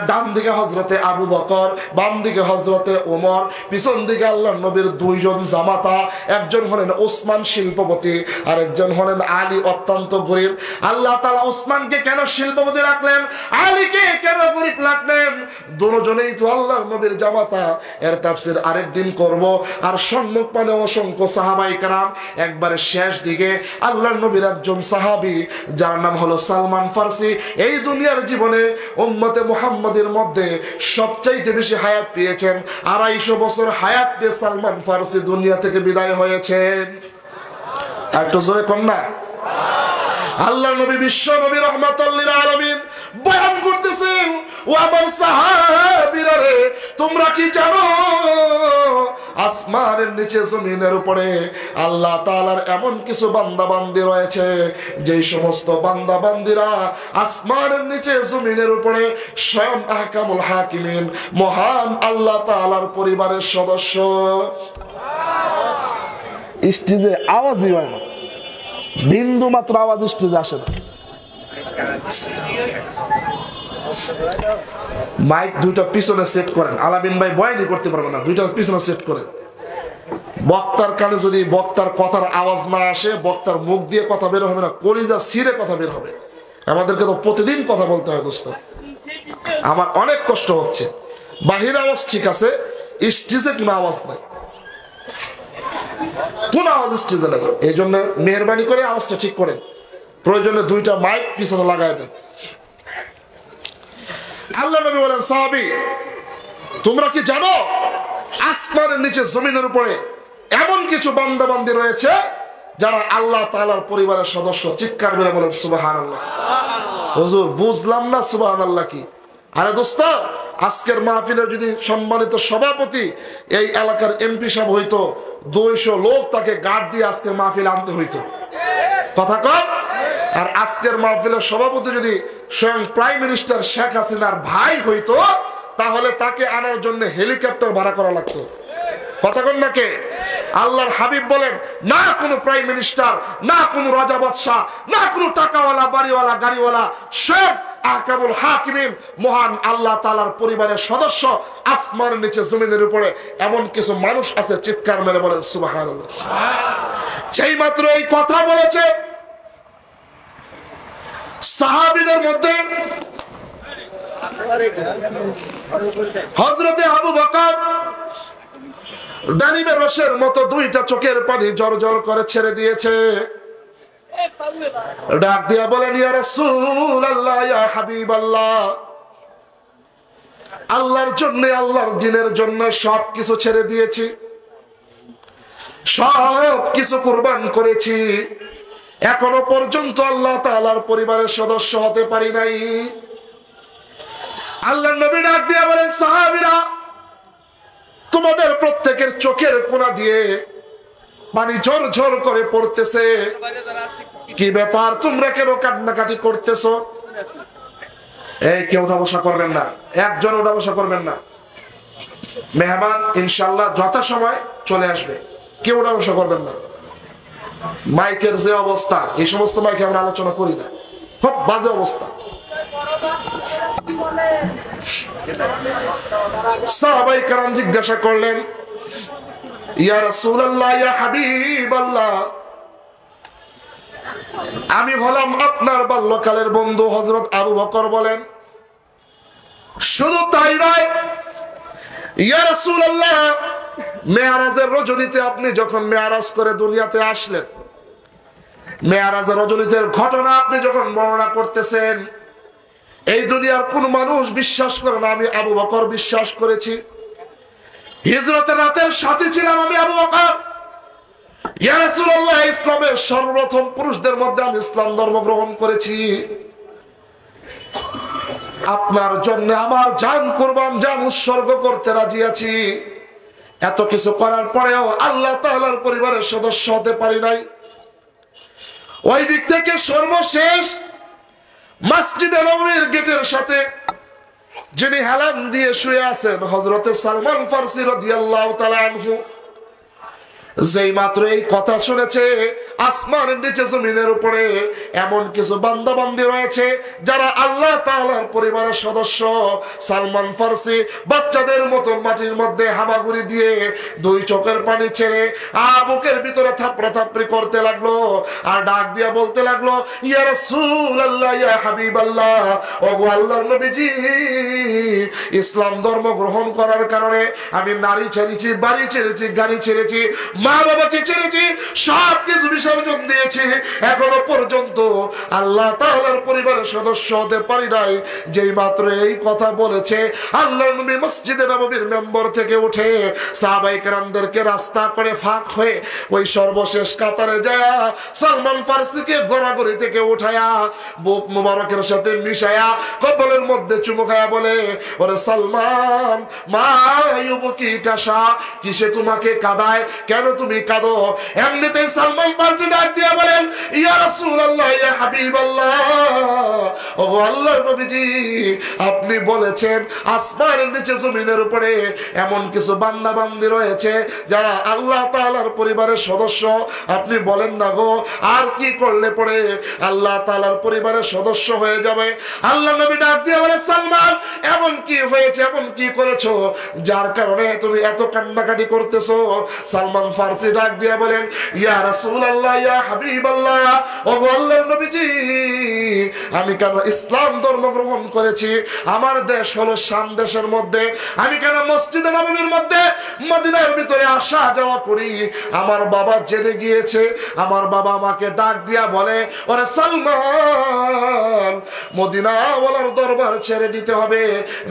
ডান দিকে হযরতে আবু বকর, বাম দিকে হযরতে ওমর, পিছন দিকে আল্লাহ নবীর 2 জন জামাতা, একজন হলেন ওসমান শিল্পপতি আর একজন হলেন আলী অত্যন্ত গরিব। আল্লাহ তাআলা ওসমানকে কেন শিল্পপতি রাখলেন, আলীকে কেন গরিব রাখলেন? দুজনেই তো আল্লাহর নবীর জামাতা। এর তাফসীর আরেকদিন করব। আর সম্মুখ পানে অসংখ্য সাহাবায়ে কেরাম। একবারে শেষ দিকে আল্লাহর নবীর একজন সাহাবী, যার নাম হলো সালমান ফারসি, এই দুনিয়ার জীবনে উম্মতে মুহাম্মাদের মধ্যে সবচাইতে বেশি হায়াত পেয়েছেন। 250 বছর হায়াত পেয়ে সালমান ফারসি দুনিয়া থেকে বিদায় হয়েছেন। একটু জোরে কন্যা। আল্লাহ নবী বিশ্ব নবী রাহমাতাল লিল আলামিন বয়ান করতেছেন, ও আমার সাহাবীরা রে, তোমরা কি জানো আসমানের নিচে জমিনের উপরে আল্লাহ তাআলার এমন কিছু বান্দা বান্দি রয়েছে যেই সমস্ত বান্দা বান্দিরা আসমানের নিচে জমিনের উপরে স্বয়ং আহকামুল হাকিমিন মহান আল্লাহ তাআলার পরিবারের সদস্য। স্টেজে আওয়াজই হয় না, বিন্দু মাত্র আওয়াজ স্টেজে আসে না। মাইক দুইটা পিছনে সেট করেন, আলামিন ভাই বয়ানি করতে পারবে না, দুইটা পিছনে সেট করেন। বক্তার কানে যদি বক্তার কথার আওয়াজ না আসে, বক্তার মুখ দিয়ে কথা বের হবে না, কলিজা ছিঁড়ে কথা বের হবে। আমাদেরকে তো প্রতিদিন কথা বলতে হয় দোস্ত, আমার অনেক কষ্ট হচ্ছে। বাহির আওয়াজ ঠিক আছে, স্টেজে কোনো আওয়াজ নাই, কোন আওয়াজ স্টেজে নাই। এই জন্য মেহরবানি করে আওয়াজটা ঠিক করেন, প্রয়োজনে দুইটা মাইক পিছনে লাগাই দেন। আল্লাহ নবী বলেন, সাহাবী তোমরা কি জানো আসমানের নিচে জমিনের উপরে এমন কিছু বান্দা বান্দি রয়েছে যারা আল্লাহ তাআলার পরিবারের সদস্য। চিৎকার মেরে বলেন সুবহানাল্লাহ। হুজুর বুঝলাম না সুবহানাল্লাহ কি? আরে দোস্ত, আজকের মাহফিলের যদি সম্মানিত সভাপতি এই এলাকার এমপি সাহেব হইতো, 200 লোক তাকে গার্ড দিয়ে আজকের মাহফিল আনতে হইতো। কথা কর। আর আজকের মাহফিলের সভাপতি যদি স্বয়ং প্রাইম মিনিস্টার শেখ হাসিনার ভাই হইতো, তাহলে তাকে আনার জন্য হেলিকপ্টার ভাড়া করা লাগতো। কথা কন না কে? আল্লাহর হাবিব বলেন, না কোনো প্রাইম মিনিস্টার, না কোনো রাজা বাদশাহ, না কোনো টাকাওয়ালা বাড়িওয়ালা গাড়িওয়ালা, সব আহকামুল হাকিমিন মহান আল্লাহ তাআলার পরিবারের সদস্য। আসমানের নিচে জমিনের উপরে এমন কিছু মানুষ আছে, চিৎকার মেরে বলেন সুবহানাল্লাহ। যেই মাত্র এই কথা বলেছে, সাহাবীদের মধ্যে হযরতে আবু বকর ডালিমের রসের মতো দুইটা চোখের পানি জর জর করে ছেড়ে দিয়েছে। ডাক দিয়া বলেন, ইয়া রাসূলুল্লাহ, ইয়া হাবিবাল্লাহ, আল্লাহর জন্য, আল্লাহর দ্বীনের জন্য সব কিছু ছেড়ে দিয়েছি, সব কিছু কুরবান করেছি, এখনো পর্যন্ত আল্লাহ তাআলার পরিবারের সদস্য হতে পারি নাই। আল্লাহর নবী ডাক দিয়া বলেন, সাহাবীরা তোমাদের প্রত্যেকের চোখের কোণা দিয়ে পানি ঝর ঝর করে পড়তেছে, কি ব্যাপার, তোমরা কেন কান্নাকাটি করতেছো? এই কেউ উঠা বসা করবেন না, একজন উঠা বসা করবেন না। মেহমান ইনশাআল্লাহ যথাসময় চলে আসবে, কেউ উঠা বসা করবেন না। মাইকের যে অবস্থা, এই সমস্ত মাইকে আমরা আলোচনা করি না, খুব বাজে অবস্থা। সাহাবায়ে কেরাম জিজ্ঞাসা করলেন, ইয়া রাসূলুল্লাহ, ইয়া হাবিবাল্লাহ, আমি হলাম আপনার বাল্যকালের বন্ধু। হযরত আবু বকর বলেন, শুধু তাই নয় ইয়া রাসূলুল্লাহ, মেরাজের রজনীতে আপনি যখন মেরাজ করে দুনিয়াতে আসলেন, মেরাজের রজনীতে ঘটনা আপনি যখন বর্ণনা করতেছেন, এই দুনিয়ার কোন মানুষ বিশ্বাস করে না, আমি আবু বকর বিশ্বাস করেছি। হিজরতের রাতের সাথী ছিলাম আমি আবু বকর। ইয়া রাসূলুল্লাহ, ইসলামের সর্বপ্রথম পুরুষদের মধ্যে আমি ইসলাম ধর্ম গ্রহণ করেছি। আপনার জন্য আমার জান কুরবান, জান উৎসর্গ করতে রাজি আছি। এত কিছু করার পরেও আল্লাহ তাআলার পরিবারের সদস্য হতে পারি নাই। ওই দিক থেকে সর্বশেষ মসজিদে নববীর গেটের সাথে যিনি হেলান দিয়ে শুয়ে আছেন, হযরতে সালমান ফারসি রাদিয়াল্লাহু তাআলা আনহু, যেই মাত্র এই কথা শুনেছে, আসমানের নিচে জমিনের উপরে এমন কিছু বান্দা বান্দি রয়েছে যারা আল্লাহ তাআলার পরিবারের সদস্য। সালমান ফারসি বাচ্চাদের মতো মাটির মধ্যে হামাগুড়ি দিয়ে দুই চোখের পানি ছেড়ে বুকের ভিতরে থাপড়া থাপড়ি করতে লাগলো, আর ডাক দিয়া বলতে লাগলো, ইয়া রাসূলুল্লাহ, ইয়া হাবিবাল্লাহ, ওগো আল্লাহর নবীজি, ইসলাম ধর্ম গ্রহণ করার কারণে আমি নারী ছেড়েছি, বাড়ি ছেড়েছি, গাড়ি ছেড়েছি, মা বাবাকে ছেড়েছি, সব কিছু বিসর্জন দিয়েছি, এখনো পর্যন্ত আল্লাহ তাআলার পরিবারের সদস্য হতে পারি নাই। যেই মাত্র এই কথা বলেছে, আল্লাহর নবী মসজিদে নববীর মেম্বার থেকে উঠে সাহাবায়ে কেরামদেরকে রাস্তা করে ফাঁক হয়ে ওই সর্বশেষ কাতারে যায় সালমান ফারসিকে গড়াগড়ি থেকে উঠায়া বুক মুবারকের সাথে মিশায়া কপালের মধ্যে চুমু খায়া বলে, ওরে সালমান, মা ইউবকি কাশা, কিসে তোমাকে কাঁদায়, কেন তুমি কাঁদো? এমনিতেই সালমান ফারসি ডাক দিয়া বলেন, ইয়া রাসূলুল্লাহ, ইয়া হাবিবাল্লাহ, ও আল্লাহর নবীজি, আপনি বলেছেন আসমানের নিচে জমিনের উপরে এমন কিছু বান্দা বান্দি রয়েছে যারা আল্লাহ তাআলার পরিবারের সদস্য। আপনি বলেন না গো, আর কি করলে পরে আল্লাহ তাআলার পরিবারের সদস্য হয়ে যাবে? আল্লাহ নবী ডাক দিয়ে বলে, সালমান, এমন কি হয়েছে, এমন কি করেছো যার কারণে তুমি এত কান্নাকাটি করতেছো? সালমান ফারসি ডাক দিয়ে বলেন, ইয়া রাসূলুল্লাহ, ইয়া হাবিবাল্লাহ, ও আল্লাহর নবীজি, আমি কেন ইসলাম ধর্ম গ্রহণ করেছি? আমার দেশ হলো শাম দেশের মধ্যে, আমি কেন মসজিদে নববীর মধ্যে মদিনার ভিতরে আসা যাওয়া করি? আমার বাবা জেনে গিয়েছে, আমার বাবা আমাকে ডাক দিয়া বলে, ওরে সালমান, মদিনাওয়ালার দরবার ছেড়ে দিতে হবে,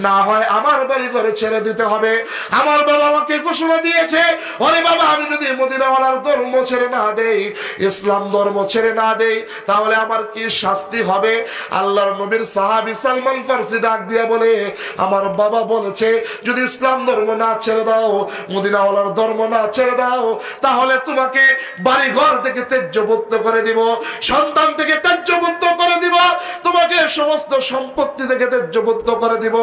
না হয় আমার বাড়ি ঘরে ছেড়ে দিতে হবে। আমার বাবা আমাকে ঘোষণা দিয়েছে, ওরে বাবা, আমি যদি মদিনাওয়ালার ধর্ম ছেড়ে না দেই, ইসলাম ধর্ম ছেড়ে না দেই, তাহলে আমার কি শাস্তি হবে? আল্লাহর নবীর সাহাবী সালমান ফারসি ডাক দিয়া বলে, আমার বাবা বলেছে যদি ইসলাম ধর্ম না ছেড়ে দাও, মদিনাওয়ালার ধর্ম না ছেড়ে দাও, তাহলে তোমাকে বাড়ি ঘর থেকে ত্যায্যমুক্ত করে দিব, সন্তান থেকে ত্যায্যমুক্ত করে দিব, তোমাকে সমস্ত সম্পত্তি থেকে ত্যায্যমুক্ত করে দিব।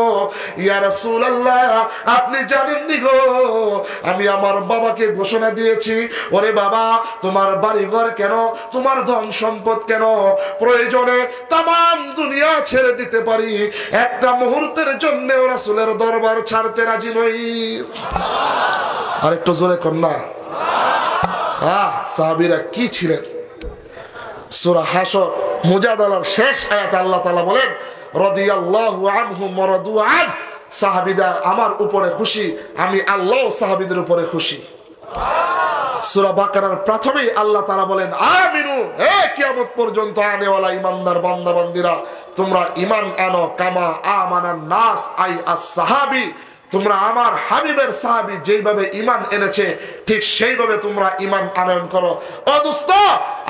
ইয়া রাসূলুল্লাহ, আপনি জানেন নি গো, আমি আমার বাবাকে ঘোষণা দিয়েছি, ওরে বাবা, তোমার বাড়ি ঘর কেন, তোমার ধন সম্পদ কেন, প্রয়োজনে তাম দুনিয়া ছেড়ে দিতে পারি, একটা মুহূর্তের জন্য রাসূলের দরবার ছাড়তে রাজি নই। আর একটু জোরে কন্যা, সাহাবীরা কি ছিলেন? সূরা হাশর মুজাদালার শেষ আয়াতে আল্লাহ তাআলা বলেন, রাদিয়াল্লাহু আনহুম ওয়া রাদু আন, সাহাবীরা আমার উপরে খুশি, আমি আল্লাহ সাহাবীদের উপরে খুশি। সূরা বাকারার প্রথমেই আল্লাহ তাআলা বলেন, আমিনু, হে কিয়ামত পর্যন্ত আনেওয়ালা ইমানদার বান্দা বান্দিরা, তোমরা ঈমান আনো, কামা আমানান নাস, আই আস-সাহাবী, তোমরা আমার হাবিবের সাহাবী যেইভাবে ঈমান এনেছে ঠিক সেইভাবে তোমরা ঈমান আনয়ন করো। ও দোস্ত,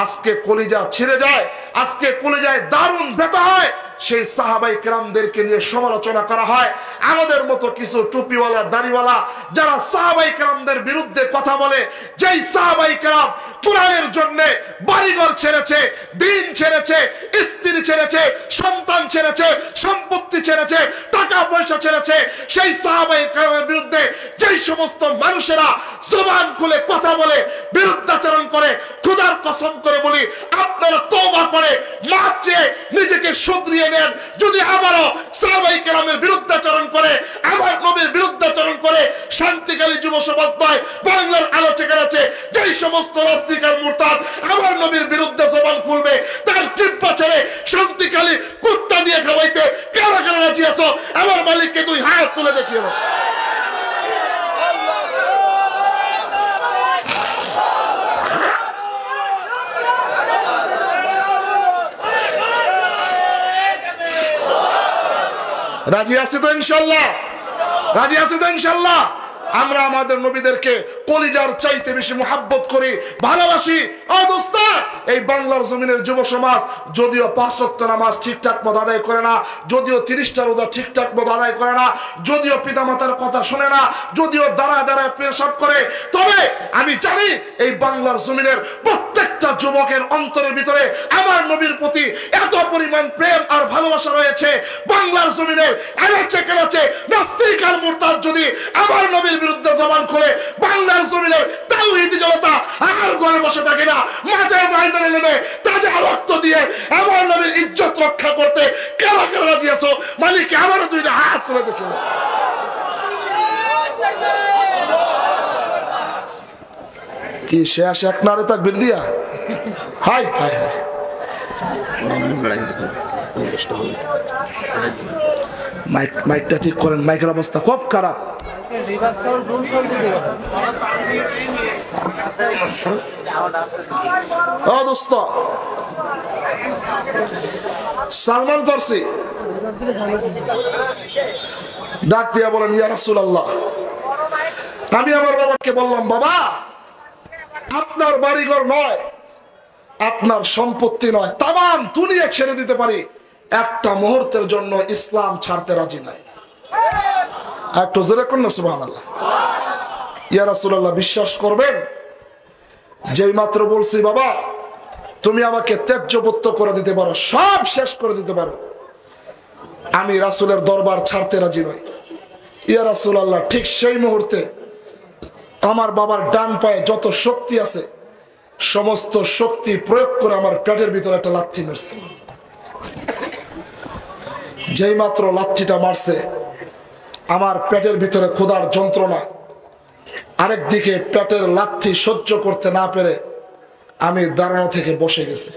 আজকে কলিজা ছিঁড়ে যায়, আজকে কলিজায় দারুণ ব্যথা হয়, সেই সাহাবাই কেরামদেরকে নিয়ে সমালোচনা করা হয়। আমাদের মতো কিছু টুপিওয়ালা দাড়িওয়ালা যারা সাহাবাই কেরামদের বিরুদ্ধে কথা বলে, যেই সাহাবাই কেরাম কোরআনের জন্য বাড়িঘর ছেড়েছে, দিন ছেড়েছে, স্ত্রী ছেড়েছে, সন্তান ছেড়েছে, সম্পত্তি ছেড়েছে, টাকা পয়সা ছেড়েছে, সেই সাহাবাই কেরামের বিরুদ্ধে যেই সমস্ত মানুষেরা জবান খুলে কথা বলে, বিরুদ্ধাচরণ করে, খোদার কসম করে বলি, আপনারা তওবা করে মাপ চেয়ে নিজেকে শুধরিয়ে নেন। যদি আবারও সাহাবায়ে কেরামের বিরুদ্ধাচরণ করে, আমার নবীর বিরুদ্ধাচরণ করে, শান্তিকালী যুব সমাজ নয়, বাংলার আলোচকের আছে, যেই সমস্ত রাস্তিকার মুরতাদ আমার নবীর বিরুদ্ধে জবান খুলবে, তার জিহ্বা ছেড়ে শান্তিকালী কুত্তা দিয়ে খাওয়াইতে কারা কারা রাজি আছো? আমার মালিককে দুই হাত তুলে দেখিও। রাজি আছে তো ইনশাআল্লাহ? রাজি আছে তো ইনশাআল্লাহ? আমরা আমাদের নবীদেরকে কলিজার চাইতে বেশি মুহাব্বত করি, ভালোবাসি। ও দোস্ত, এই বাংলার জমিনের যুব সমাজ যদিও 5 ওয়াক্ত নামাজ ঠিকঠাক মতো আদায় করে না, যদিও 30টা রোজা ঠিকঠাক মতো আদায় করে না, যদিও পিতামাতার কথা শুনে না, যদিও দাঁড়ায় দাঁড়ায় পেশাব করে, তবে আমি জানি এই বাংলার জমিনের প্রত্যেকটা যুবকের অন্তরের ভিতরে আমার নবীর প্রতি এত পরিমাণ প্রেম আর ভালোবাসা রয়েছে। বাংলার জমিনের আনাচে কানাচে নাস্তিক আর মুরতাদ যদি আমার নবীর বিরুদ্ধে জবান খুলে, বাংলার জমিনের তাওহীদি জনতা আর ঘরে বসে থাকে না, মাঠে ময়দানে নেমে তাজা রক্ত দিয়ে আমার নবীর ইজ্জত রক্ষা করতে কারা কারা রাজি আছো? মালিক আমারও দুইটা হাত তুলে দেখো। কি শেষ এক নারে তাকবীর দিয়া, হাই হাই হাই, মাইকটা ঠিক করেন, মাইকের অবস্থা খুব খারাপ। ও দোস্ত সালমান ফার্সি ডাক দিয়া বলেন, ইয়া রাসূলুল্লাহ, আমি আমার বাবাকে বললাম, বাবা আপনার বাড়িঘর নয়, আপনার সম্পত্তি নয়, তাম দুনিয়া ছেড়ে দিতে পারি, একটা মুহূর্তের জন্য ইসলাম ছাড়তে রাজি নাই। একটু জোরে করুন না সুবহানাল্লাহ। ইয়া রাসূলুল্লাহ, বিশ্বাস করবেন, যেই মাত্র বলছি বাবা তুমি আমাকে ত্যায্যপুত্র করে দিতে পারো, সব শেষ করে দিতে পারো, আমি রাসূলের দরবার ছাড়তে রাজি নই। ইয়া রাসূলুল্লাহ, ঠিক সেই মুহূর্তে আমার বাবার ডান পায়ে যত শক্তি আছে সমস্ত শক্তি প্রয়োগ করে আমার পেটের ভিতরে একটা লাথি মারছে। যেই মাত্র লাথিটা মারছে, আমার পেটের ভিতরে ক্ষুধার যন্ত্রণা, আরেকদিকে পেটের লাথি সহ্য করতে না পেরে আমি দাঁড়ানো থেকে বসে গেছি।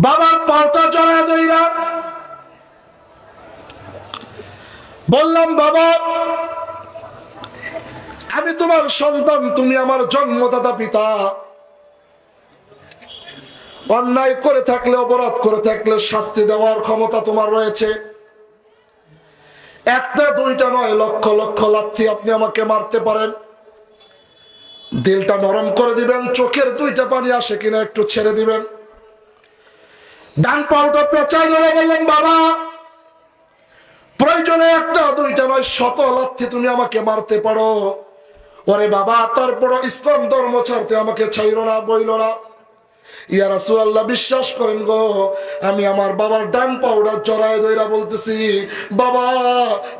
বাবার পাটা জড়ায় ধইরা বললাম, বাবা আমি তোমার সন্তান, তুমি আমার জন্মদাতা পিতা, অন্যায় করে থাকলে, অপরাধ করে থাকলে শাস্তি দেওয়ার ক্ষমতা তোমার রয়েছে। একটা দুইটা নয়, লক্ষ লক্ষ লাথি আপনি আমাকে মারতে পারেন। দিলটা নরম করে দিবেন, চোখের দুইটা পানি আসে কিনা একটু ছেড়ে দিবেন। ডান পাউটা পেঁচাই ধরে বললাম, বাবা প্রয়োজনে একটা দুইটা নয়, শত লাথি তুমি আমাকে মারতে পারো। ওরে বাবা, তারপর ইসলাম ধর্ম ছাড়তে আমাকে ছাইরো না, বইল না। ইয়া রাসূলুল্লাহ, বিশ্বাস করেন গো, আমি আমার বাবার ডান পাউডা জড়ায় ধইরা বলতেছি, বাবা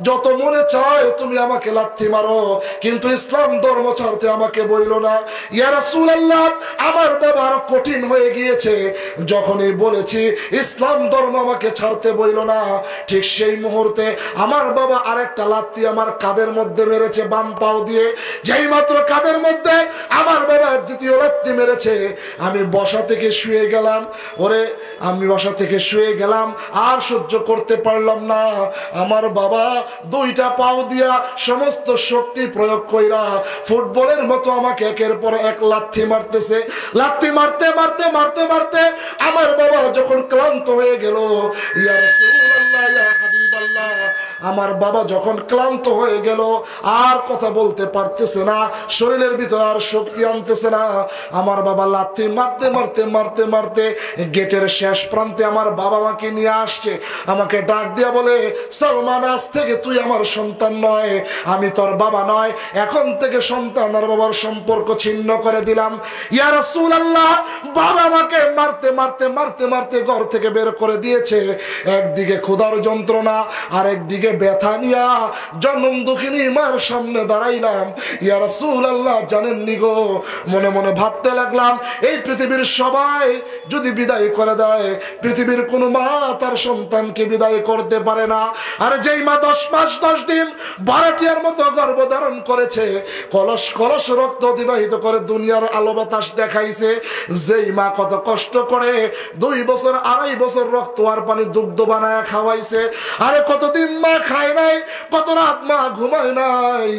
যত মনে চায় তুমি আমাকে লাথি মারো, কিন্তু ইসলাম ধর্ম ছাড়তে আমাকে বইলো না। ইয়া রাসূলুল্লাহ, আমার বাবা আরো কঠিন হয়ে গিয়েছে, যখনই বলেছি ইসলাম ধর্ম আমাকে ছাড়তে বইলো না, ঠিক সেই মুহূর্তে আমার বাবা আরেকটা লাথি আমার কাঁধের মধ্যে মেরেছে বাম পাও দিয়ে। যেই মাত্র কাঁধের মধ্যে আমার বাবা দ্বিতীয় লাথি মেরেছে, আমি বসা থেকে শুয়ে গেলাম। ওরে আমি বাসা থেকে শুয়ে গেলাম, আর সহ্য করতে পারলাম না। আমার বাবা দুইটা পাও দিয়া সমস্ত শক্তি প্রয়োগ কইরা ফুটবলের মতো আমাকে একের পর এক লাথি মারতেছে। লাথি মারতে মারতে মারতে মারতে আমার বাবা যখন ক্লান্ত হয়ে গেল, ইয়া রাসূলুল্লাহ, ইয়া হাবিবাল্লাহ, আমার বাবা যখন ক্লান্ত হয়ে গেল, আর কথা বলতে পারতেছে না, শরীরের ভিতরে আর শক্তি আনতেছে না, আমার বাবা লাথি মারতে মারতে মারতে মারতে গেটের শেষ প্রান্তে আমার বাবা মাকে নিয়ে আসছে। আমাকে ডাক দিয়া বলে, সালমান, আজ থেকে তুই আমার সন্তান নয়, আমি তোর বাবা নয়, এখন থেকে সন্তান আর বাবার সম্পর্ক ছিন্ন করে দিলাম। ইয়া রাসূলুল্লাহ, বাবা আমাকে মারতে মারতে মারতে মারতে ঘর থেকে বের করে দিয়েছে। একদিকে ক্ষুধার যন্ত্রণা, আর একদিকে ব্যথা নিয়া জনম দুঃখিনী মার সামনে দাঁড়াইলাম। ইয়া রাসূলুল্লাহ, জানেননি গো, মনে মনে ভাবতে লাগলাম, এই পৃথিবীর সবাই যদি বিদায় করে দেয়, পৃথিবীর কোন মা তার সন্তানকে বিদায় করতে পারে না। আর যেই মা 10 মাস 10 দিন ভাড়াটিয়ার মতো গর্ভধারণ করেছে, কলস কলস রক্ত অতিবাহিত করে দুনিয়ার আলো বাতাস দেখাইছে, যেই মা কত কষ্ট করে 2 বছর 2.5 বছর রক্ত আর পানি দুগ্ধ বানায় খাওয়াইছে, আরে কতদিন মা খায় নাই, কত রাত মা ঘুমায় নাই,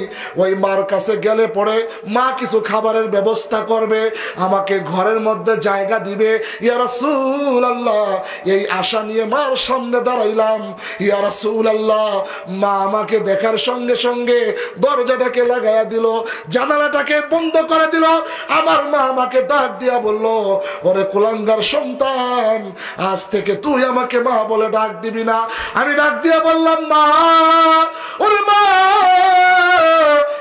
ওই মার কাছে গেলে পরে মা কিছু খাবারের ব্যবস্থা করবে, আমাকে ঘরের মধ্যে জায়গা দিবে। ইয়া রাসূলুল্লাহ, এই আশা নিয়ে মার সামনে দাঁড়াইলাম। ইয়া রাসূলুল্লাহ, মা আমাকে দেখার সঙ্গে সঙ্গে দরজাটাকে লাগায়া দিল, জানালাটাকে বন্ধ করে দিল। আমার মা আমাকে ডাক দিয়া বলল, ওরে কুলাঙ্গার সন্তান, আজ থেকে তুই আমাকে মা বলে ডাক দিবি না। আমি ডাক দিয়া বললাম, মা, ওরে মা,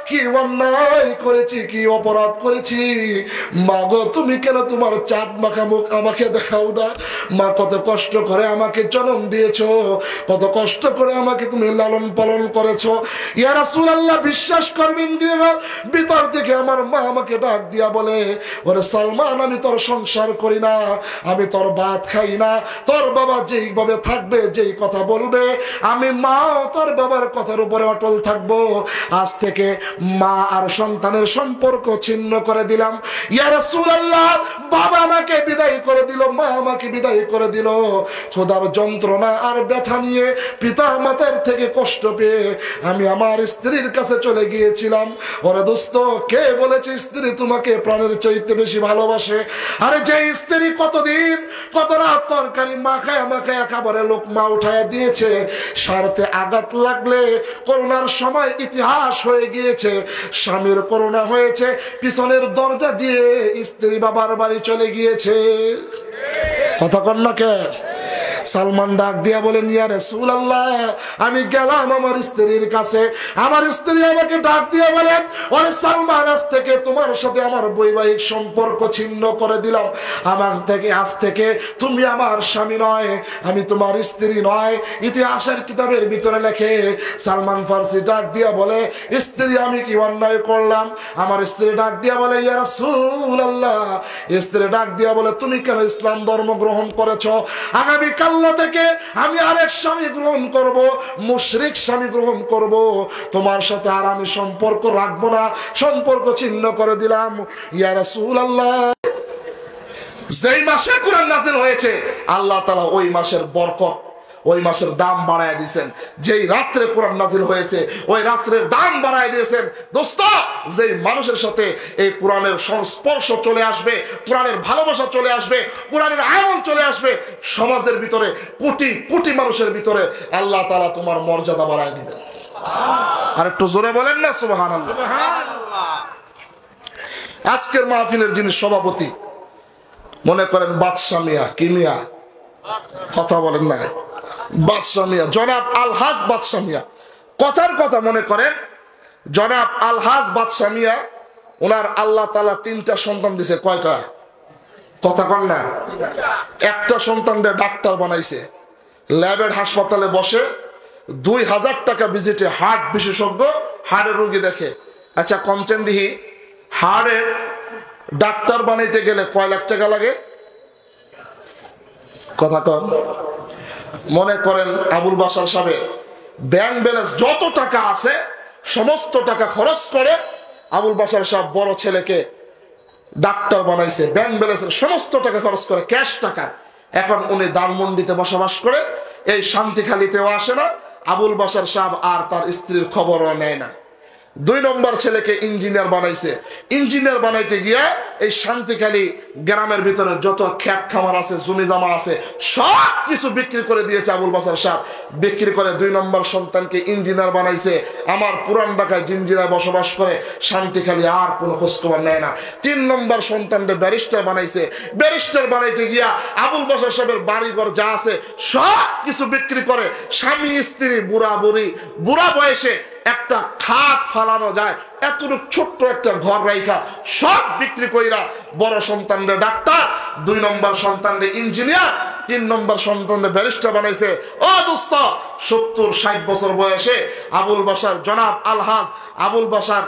কি অন্যায় করেছি, কি অপরাধ করেছি, মা গো তুমি কেন তোমার চাঁদ মাখা মুখ আমাকে দেখাও না? মা, কত কষ্ট করে আমাকে জন্ম দিয়েছো, কত কষ্ট করে আমাকে তুমি লালন পালন করেছো। ইয়া রাসূলুল্লাহ, বিশ্বাস করবেন দিও, ভিতর থেকে আমার মা আমাকে ডাক দিয়া বলে, ওরে সালমান, আমি তোর সংসার করি না, আমি তোর ভাত খাই না, তোর বাবা যেইভাবে থাকবে, যেই কথা বলবে, আমি মা তোর বাবার কথার উপরে অটল থাকবো। আজ থেকে মা আর সন্তানের সম্পর্ক ছিন্ন করে দিলাম। ইয়া রাসূলুল্লাহ, বাবা আমাকে বিদায় করে দিল, মা আমাকে বিদায় করে দিল। খোদার যন্ত্রণা আর ব্যথা নিয়ে, পিতা মাতার থেকে কষ্ট পেয়ে আমি আমার স্ত্রীর কাছে চলে গিয়েছিলাম। ওরে দোস্ত, কে বলেছে স্ত্রী তোমাকে প্রাণের চাইতে বেশি ভালোবাসে? আরে যে স্ত্রী কতদিন কত রাত তরকারি মাখায়া খাবারে লোকমা উঠায় দিয়েছে, স্বার্থে আঘাত লাগলে করোনার সময় ইতিহাস হয়ে গিয়েছে, স্বামীর করোনা হয়েছে, পিছনের দরজা দিয়ে স্ত্রী বাবার বাড়ি চলে গিয়েছে। কথা কন না কে? সালমান ডাক দিয়া বলেন, ইয়া রাসূলুল্লাহ, আমি গেলাম আমার স্ত্রীর কাছে। আমার স্ত্রী আমাকে ডাক দিয়ে বলেন, ওরে সালমান, আজ থেকে তোমার সাথে আমার বৈবাহিক সম্পর্ক ছিন্ন করে দিলাম। আজ থেকে তুমি আমার স্বামী নয়, আমি তোমার স্ত্রী নয়। ইতিহাসের কিতাবের ভিতরে লেখে, সালমান ফার্সি ডাক দিয়া বলে, স্ত্রী আমি কি অন্যায় করলাম? আমার স্ত্রী ডাক দিয়া বলে, ইয়া রাসূলুল্লাহ, স্ত্রী ডাক দিয়া বলে, তুমি কেন ইসলাম ধর্ম গ্রহণ করেছো? আগামীকাল থেকে আমি আরেক স্বামী গ্রহণ করব, মুশরিক স্বামী গ্রহণ করব, তোমার সাথে আর আমি সম্পর্ক রাখবো না, সম্পর্ক ছিন্ন করে দিলাম। ইয়া রাসূলুল্লাহ, যেই মাসে কোরআন নাযিল হয়েছে আল্লাহ তাআলা ওই মাসের বরকত, ওই মাসের দাম বাড়ায় দিয়েছেন। যেই রাত্রে কোরআন নাযিল হয়েছে ওই রাত্রের দাম বাড়ায় দিয়েছেন। দোস্ত, যেই মানুষের সাথে এই কোরআনের সংস্পর্শ চলে আসবে, কোরআনের ভালোবাসা চলে আসবে, কোরআনের আমল চলে আসবে, সমাজের ভিতরে কোটি কোটি মানুষের ভিতরে আল্লাহ তাআলা তোমার মর্যাদা বাড়ায় দিবেন। আর একটু জোরে বলেন না সুবহানাল্লাহ। আজকের মাহফিলের যিনি সভাপতি, মনে করেন বাদশা মিয়া, কি মিয়া? কথা বলেন না, বাদশা মিয়া, জনাব আলহাজ বাদশা মিয়া। কথার কথা মনে করেন জনাব আলহাজ বাদশা মিয়া, ওনার আল্লাহ তাআলা 3টা সন্তান দিছে। কয়টা? কথা কন না। একটা সন্তানরে ডাক্তার বানাইছে, ল্যাবের হাসপাতালে বসে 2000 টাকা ভিজিটে হার্ট বিশেষজ্ঞ হাড়ের রোগী দেখে। আচ্ছা কমচেন দিহি, হাড়ের ডাক্তার বানাইতে গেলে কয় লাখ টাকা লাগে? কথা কম। মনে করেন আবুল বাশার সাহেব ব্যাংক ব্যালেন্স যত টাকা আছে সমস্ত টাকা খরচ করে আবুল বাশার সাহেব বড় ছেলেকে ডাক্তার বানাইছে, ব্যাংক ব্যালেন্সের সমস্ত টাকা খরচ করে, ক্যাশ টাকা। এখন উনি ধানমন্ডিতে বসবাস করে, এই শান্তিখালীতেও আসে না। আবুল বাশার সাহেব আর তার স্ত্রীর খবরও নেয় না। 2 নম্বর ছেলেকে ইঞ্জিনিয়ার বানাইছে। ইঞ্জিনিয়ার বানাইতে গিয়া এই শান্তিখালী গ্রামের ভিতরে যত ক্ষেত খামার আছে, জমি জমা আছে, সব কিছু বিক্রি করে দিয়েছে আবুল বাশার সাহেব। বিক্রি করে 2 নম্বর সন্তানকে ইঞ্জিনিয়ার বানাইছে। আমার পুরান ঢাকায় জিঞ্জিরায় বসবাস করে, শান্তিখালী আর কোনো খোঁজখবর নেয় না। 3 নম্বর সন্তানকে ব্যারিস্টার বানাইছে। ব্যারিস্টার বানাইতে গিয়া আবুল বাশার সাহেবের বাড়িঘর যা আছে সব কিছু বিক্রি করে, স্বামী স্ত্রী বুড়া বয়সে একটা খাট ফালানো যায় এতটুকু ছোট্ট একটা ঘর রাইখা সব বিক্রি কইরা বড় সন্তানরে ডাক্তার, 2 নম্বর সন্তানরে ইঞ্জিনিয়ার, 3 নম্বর সন্তানরে ব্যারিস্টার বানাইছে। ও দোস্ত, 70-60 বছর বয়সে আবুল বাশার, জনাব আলহাজ আবুল বাশার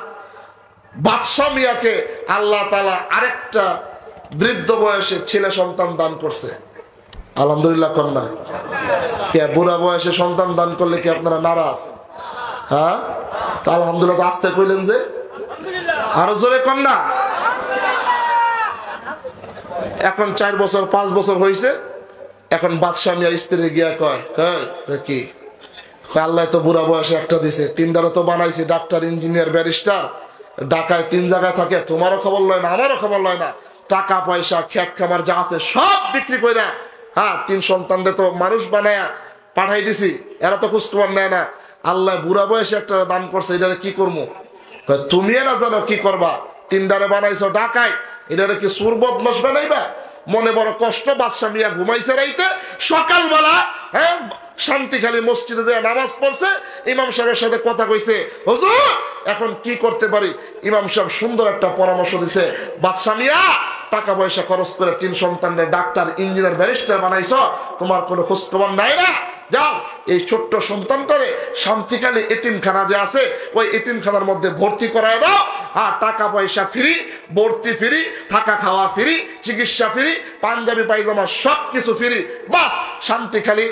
বাদশা মিয়াকে আল্লাহ তাআলা আরেকটা বৃদ্ধ বয়সে ছেলে সন্তান দান করছে। আলহামদুলিল্লাহ কন্যা। কে বুড়া বয়সে সন্তান দান করলে কি আপনারা নারাজ? হ্যাঁ, তা আলহামদুলিল্লাহ আসতে কইলেন যে, আরো জোরে কন্যা। এখন 4 বছর 5 বছর হয়েছে, এখন বাদশা মিয়া স্ত্রী গিয়া কয়, কি আল্লাহ তো বুড়া বয়সে একটা দিছে, 3টারে তো বানাইছি ডাক্তার ইঞ্জিনিয়ার ব্যারিস্টার, ঢাকায় 3 জায়গায় থাকে, তোমারও খবর লয় না আমারও খবর লয় না, টাকা পয়সা ক্ষেত খামার যা আছে সব বিক্রি কইরা, 3 সন্তানরে তো মানুষ বানায়া পাঠাই দিছি, এরা তো খোঁজখবর নেয় না। আল্লাহ বুড়া বয়সে একটা দান করছে, এটারে কি করবো? তুমি এরা জানো কি করবা? 3টারে বানাইছো ঢাকায়, এটারে কি সুর বদমাস বানাইবা? মনে বড় কষ্ট। বাদশা মিয়া ঘুমাইছে রাইতে, সকালবেলা শান্তিখালী মসজিদে যে নামাজ পড়ছে, ইমাম সাহেবের সাথে কথা কইছে, হুজুর এখন কি করতে পারি? ইমাম সাহেব সুন্দর একটা পরামর্শ দিছে, বাদশা মিয়া টাকা পয়সা খরচ করে 3 সন্তানের ডাক্তার ইঞ্জিনিয়ার ব্যারিস্টার বানাইছো, তোমার কোনো খোঁজ খবর নাই না? যাও এই ছোট্ট সন্তানটারে শান্তিখালী এতিমখানা যে আছে ওই এতিমখানার মধ্যে ভর্তি করায় দাও, আর টাকা পয়সা ফ্রি, ভর্তি ফ্রি, থাকা খাওয়া ফ্রি, চিকিৎসা ফ্রি, পাঞ্জাবি পায়জামা সব কিছু ফ্রি। বাস শান্তিখালী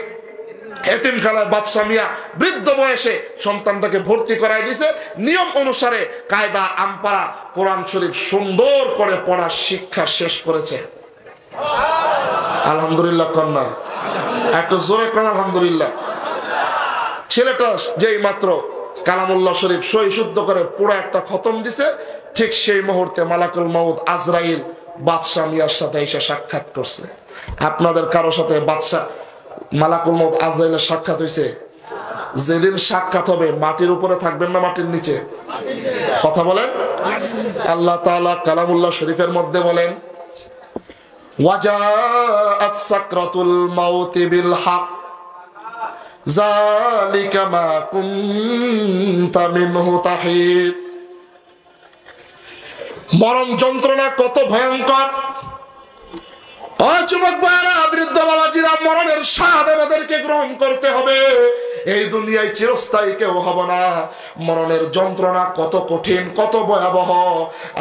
এতিমখানায় বাদশা মিয়া বৃদ্ধ বয়সে সন্তানটাকে ভর্তি করাই দিয়েছে। নিয়ম অনুসারে কায়দা আমপারা কোরআন শরীফ সুন্দর করে পড়ার শিক্ষা শেষ করেছে। আলহামদুলিল্লাহ কন্যা, একটু জোরে কন আলহামদুলিল্লাহ। ছেলেটা যেই মাত্র কালামুল্লাহ শরীফ সই শুদ্ধ করে পুরো একটা খতম দিছে, ঠিক সেই মুহূর্তে মালাকুল মাউত আজরাইল বাদশা মিয়ার সাথে এসে সাক্ষাৎ করছে। আপনাদের কারো সাথে বাদশা মালাকুল মাউত আজরাইলের সাক্ষাৎ হয়েছে? যেদিন সাক্ষাৎ হবে মাটির উপরে থাকবেন না মাটির নিচে? কথা বলেন। আল্লাহ তাআলা কালামুল্লাহ শরীফের মধ্যে বলেন, ওয়াজাআত সাকরাতুল মাউতি বিল হক যালিকা মা কুনতা মিনহু তাহিদ। মরণ যন্ত্রণা কত ভয়ঙ্কর! যুবক ভাইরা, বৃদ্ধ বাবাজিরা, মরণের স্বাদ আমাদেরকে গ্রহণ করতে হবে। এই দুনিয়ায় চিরস্থায়ী কেউ হব না। মরণের যন্ত্রণা কত কঠিন, কত ভয়াবহ।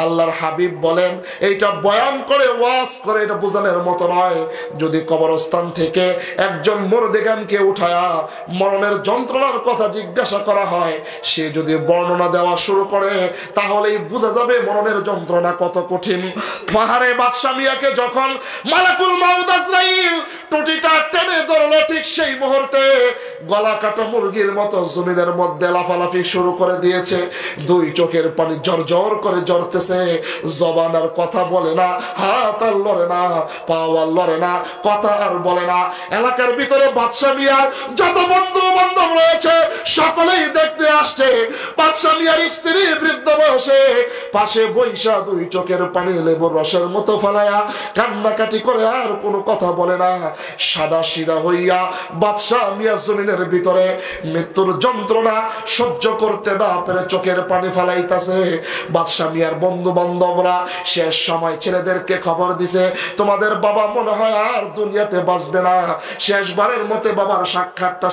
আল্লাহর হাবিব বলেন, এইটা বয়ান করে ওয়াজ করে এটা বোঝানোর মতো নয়। যদি কবরস্থান থেকে একজন মুরদেগানকে উঠায়া মরণের যন্ত্রণার কথা জিজ্ঞাসা করা হয়, সে যদি বর্ণনা দেওয়া শুরু করে তাহলেই বোঝা যাবে মরণের যন্ত্রণা কত কঠিন। পাহাড়ে বাদশা মিয়াকে যখন মালাকুল মাউত আজরাইল টুটিটা টেনে ধরলো, ঠিক সেই মুহূর্তে গলা কাটা মুরগির মতো জমিনের মধ্যে লাফালাফি শুরু করে দিয়েছে। দুই চোখের পানি জর্জর করে ঝরতেছে। জবান আর কথা বলে না, হাত আর লড়ে না, পা আর লড়ে না, কথা আর বলে না। এলাকার ভিতরে বাদশা মিয়ার যত বন্ধু বান্ধব রয়েছে সকলেই দেখতে আসছে। বাদশা মিয়ার স্ত্রী বৃদ্ধ বয়সে পাশে বৈশা দুই চোখের পানি লেবুর রসের মতো ফেলায়া কান্নাকাটি করে আর কোনো কথা বলে না। সাদা সিধা হইয়া বাদশা মিয়া জমিনের ভিতরে মৃত্যুর যন্ত্রণা সহ্য করতে না পেরে চোখের পানি ফেলাইতেছে। বাদশা মিয়ার বন্ধু বান্ধবরা শেষ সময় ছেলেদেরকে খবর দিছে, তোমাদের বাবা মনে হয় আর দুনিয়াতে বাঁচবে না, শেষবারের মতে বাবার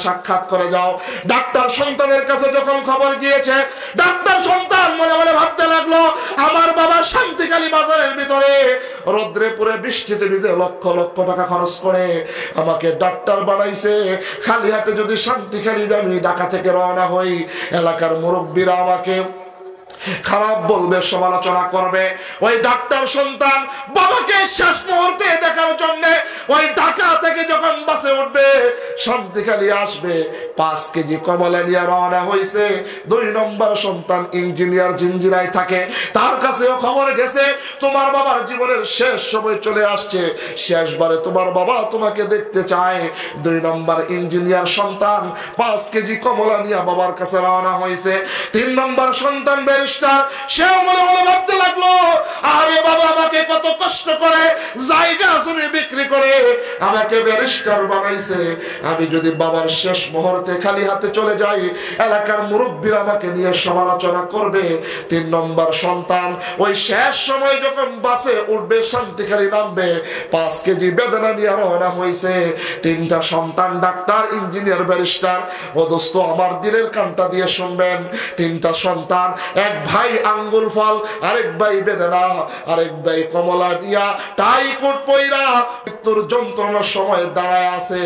সাক্ষাৎ করে যাও। ডাক্তার সন্তানের কাছে যখন খবর গিয়েছে, ডাক্তার সন্তান মনে মনে ভাবতে লাগলো, আমার বাবা শান্তিকালী বাজারের ভিতরে রোদ্রে পুরে বৃষ্টিতে ভিজে লক্ষ লক্ষ টাকা খরচ করে আমাকে ডাক্তার বানাইছে। খালি হাতে যদি শান্তিকালী আমি ঢাকা থেকে রওনা হই, এলাকার মুরব্বীরা আমাকে খারাপ বলবে, সমালোচনা করবে। ওই ডাক্তার সন্তান বাবাকে শেষ মুহূর্তে দেখার জন্য ওই ঢাকা থেকে যখন বাসে উঠবে, শান্তিখালী আসবে, 5 কেজি কমলা নিয়ে রওনা হয়েছে। 2 নম্বর সন্তান ইঞ্জিনিয়ার জিঞ্জিরায় থাকে, তার কাছেও খবর গেছে তোমার বাবার জীবনের শেষ সময় চলে আসছে, শেষবারে তোমার বাবা তোমাকে দেখতে চায়। 2 নম্বর ইঞ্জিনিয়ার সন্তান 5 কেজি কমলা নিয়ে বাবার কাছে রওনা হয়েছে। 3 নম্বর সন্তান সেও মনে মনে ভাবতে লাগলো, আরে বাবা আমাকে কত কষ্ট করে জায়গা জমি বিক্রি করে আমাকে ব্যারিস্টার বানাইছে, আমি যদি বাবার শেষ মুহূর্তে খালি হাতে চলে যাই এলাকার মুরব্বীরা আমাকে নিয়ে সমালোচনা করবে। 3 নম্বর সন্তান ওই শেষ সময় যখন বাসে উঠবে, শান্তিখালী নামবে, 5 কেজি বেদনা নিয়ে রওনা হয়েছে। 3টা সন্তান ডাক্তার, ইঞ্জিনিয়ার, ব্যারিস্টার। ও দোস্ত, আমার দিলের কানটা দিয়ে শুনবেন, 3টা সন্তান, এক ভাই আঙ্গুল ফল, আরেক ভাই বেদনা, আরেক ভাই কমলা দিয়া টাই কোট পইরা মৃত্যুর যন্ত্রণার সময় দাঁড়ায় আছে।